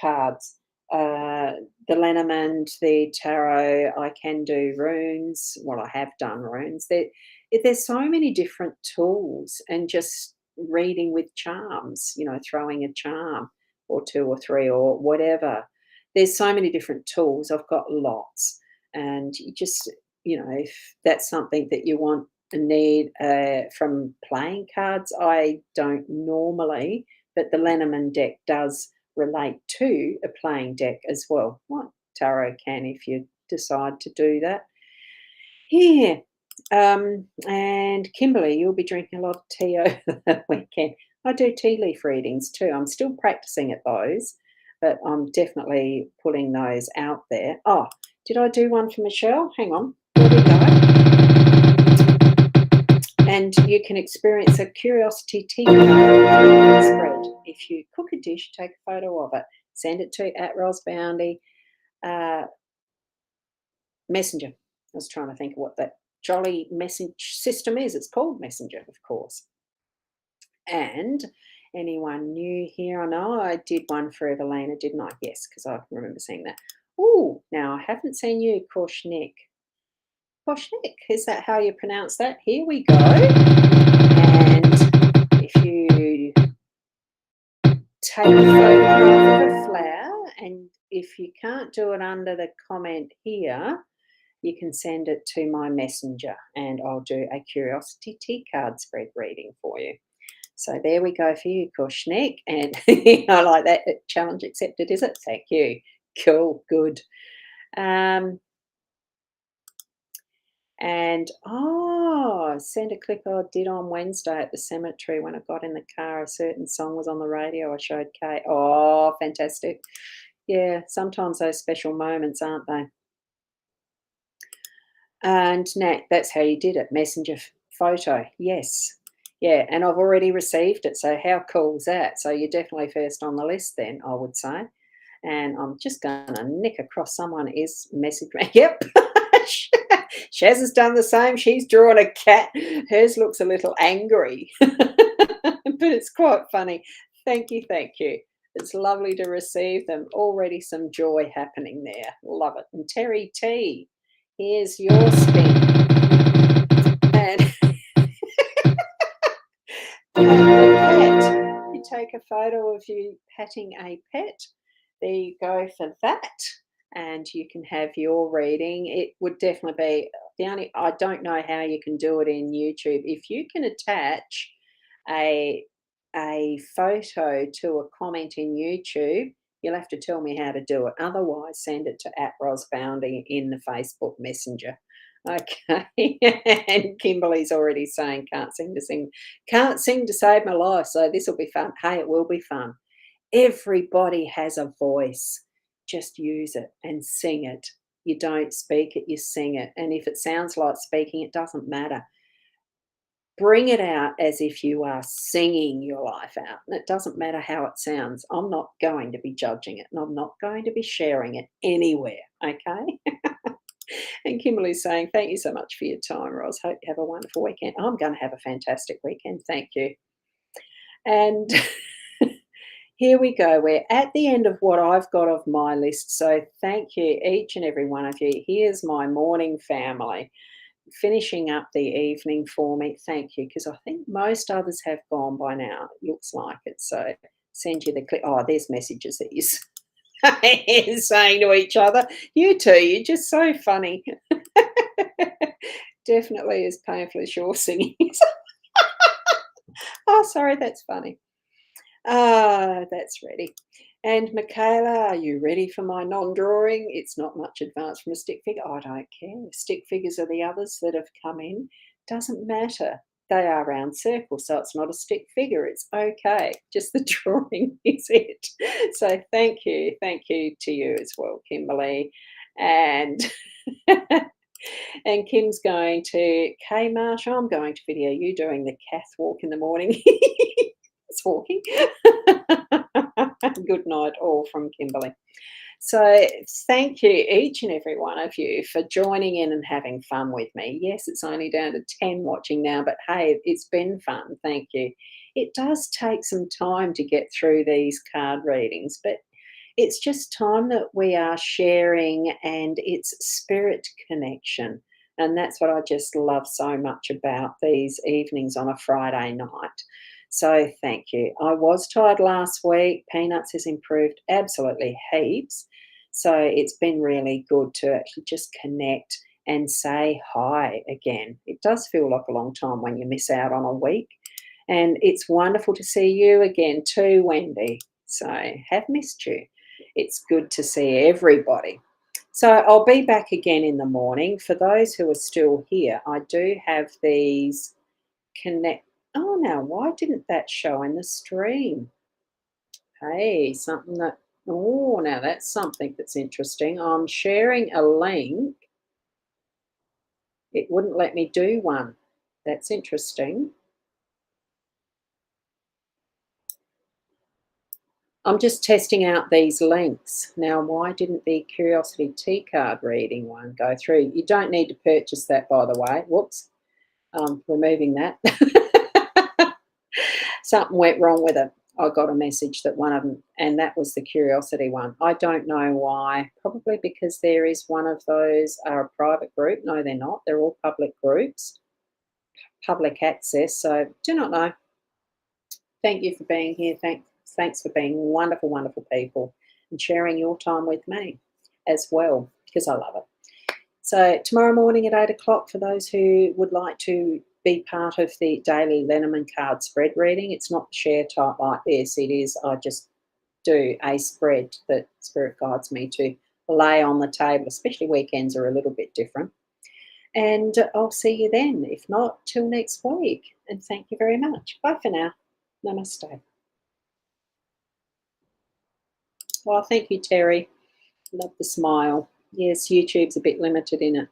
cards. The Lenormand, the tarot. I can do runes. Well, I have done runes. There's so many different tools, and just reading with charms. Throwing a charm or 2 or 3 or whatever. There's so many different tools. I've got lots, and you just if that's something that you want and need from playing cards, I don't normally, but the Lenormand deck does relate to a playing deck as well. Well, tarot can if you decide to do that. Yeah. And Kimberly, you'll be drinking a lot of tea over the weekend. I do tea leaf readings too. I'm still practicing at those, but I'm definitely putting those out there. Oh, did I do one for Michelle? Hang on. Here we go. And you can experience a Curiosity Tea card spread. If you cook a dish, take a photo of it. Send it to at Ros Boundy Messenger. I was trying to think of what that jolly message system is. It's called Messenger, of course. And anyone new here? I know I did one for Evelina, didn't I? Yes, because I remember seeing that. Oh, now I haven't seen you, Koshnik. Koshnik, is that how you pronounce that? Here we go. And if you take a photograph of a flower, and if you can't do it under the comment here, you can send it to my messenger and I'll do a Curiosity Tea card spread reading for you. So there we go for you, Koshnik. And I like that. Challenge accepted, is it? Thank you. Cool, good. And send a clip I did on Wednesday at the cemetery when I got in the car. A certain song was on the radio. I showed Kate. Oh, fantastic. Yeah, sometimes those special moments, aren't they? And Nat, that's how you did it. Messenger photo. Yes. Yeah, and I've already received it. So how cool is that? So you're definitely first on the list then, I would say. And I'm just going to nick across someone is messaging. Yep. Shaz has done the same. She's drawn a cat. Hers looks a little angry, but it's quite funny. Thank you. Thank you. It's lovely to receive them. Already some joy happening there. Love it. And Terry T, here's your spin. And a pet. You take a photo of you patting a pet. There you go for that. And you can have your reading. It would definitely be I don't know how you can do it in YouTube. If you can attach a photo to a comment in YouTube, you'll have to tell me how to do it. Otherwise, send it to @Ros Boundy in the Facebook Messenger. Okay. And Kimberly's already saying can't sing to save my life. So this will be fun. Hey, it will be fun. Everybody has a voice. Just use it and sing it. You don't speak it, you sing it. And if it sounds like speaking, it doesn't matter. Bring it out as if you are singing your life out. And it doesn't matter how it sounds. I'm not going to be judging it and I'm not going to be sharing it anywhere. Okay. And Kimberly's saying, thank you so much for your time, Ros. Hope you have a wonderful weekend. I'm going to have a fantastic weekend. Thank you. And here we go. We're at the end of what I've got of my list. So thank you, each and every one of you. Here's my morning family finishing up the evening for me. Thank you, because I think most others have gone by now. It looks like it. So send you the clip. Oh, there's messages that you're saying to each other. You two, you're just so funny. Definitely as painful as your singing. Oh, sorry, that's funny. That's ready. And Michaela, are you ready for my non-drawing? It's not much advance from a stick figure. I don't care. Stick figures are the others that have come in. Doesn't matter. They are round circles, so it's not a stick figure. It's okay. Just the drawing is it. So thank you. Thank you to you as well, Kimberly. And and Kim's going to Kmart. I'm going to video you doing the cath walk in the morning. It's walking. Good night, all from Kimberly. So, thank you, each and every one of you, for joining in and having fun with me. Yes, it's only down to 10 watching now, but hey, it's been fun. Thank you. It does take some time to get through these card readings, but it's just time that we are sharing and it's spirit connection. And that's what I just love so much about these evenings on a Friday night. So thank you. I was tired last week. Peanuts has improved absolutely heaps. So it's been really good to actually just connect and say hi again. It does feel like a long time when you miss out on a week. And it's wonderful to see you again too, Wendy. So have missed you. It's good to see everybody. So I'll be back again in the morning. For those who are still here, I do have these connect. Oh, now, why didn't that show in the stream? Hey, something that, oh, now that's something that's interesting. I'm sharing a link. It wouldn't let me do one. That's interesting. I'm just testing out these links. Now, why didn't the Curiosity Tea card reading one go through? You don't need to purchase that, by the way. Whoops. Removing that. Something went wrong with it. I got a message that one of them, and that was the Curiosity one. I don't know why. Probably because there is one of those are a private group. No, they're not. They're all public groups, public access. So do not know. Thank you for being here. Thanks for being wonderful, wonderful people and sharing your time with me as well, because I love it. So tomorrow morning at 8 o'clock, for those who would like to be part of the daily Lenormand card spread reading, it's not the share type like this. It is, I just do a spread that Spirit guides me to lay on the table, especially weekends are a little bit different. And I'll see you then. If not, till next week. And thank you very much. Bye for now. Namaste. Well, thank you, Terry. Love the smile. Yes, YouTube's a bit limited in it.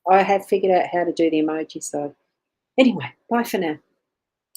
I have figured out how to do the emojis though. Anyway, bye for now.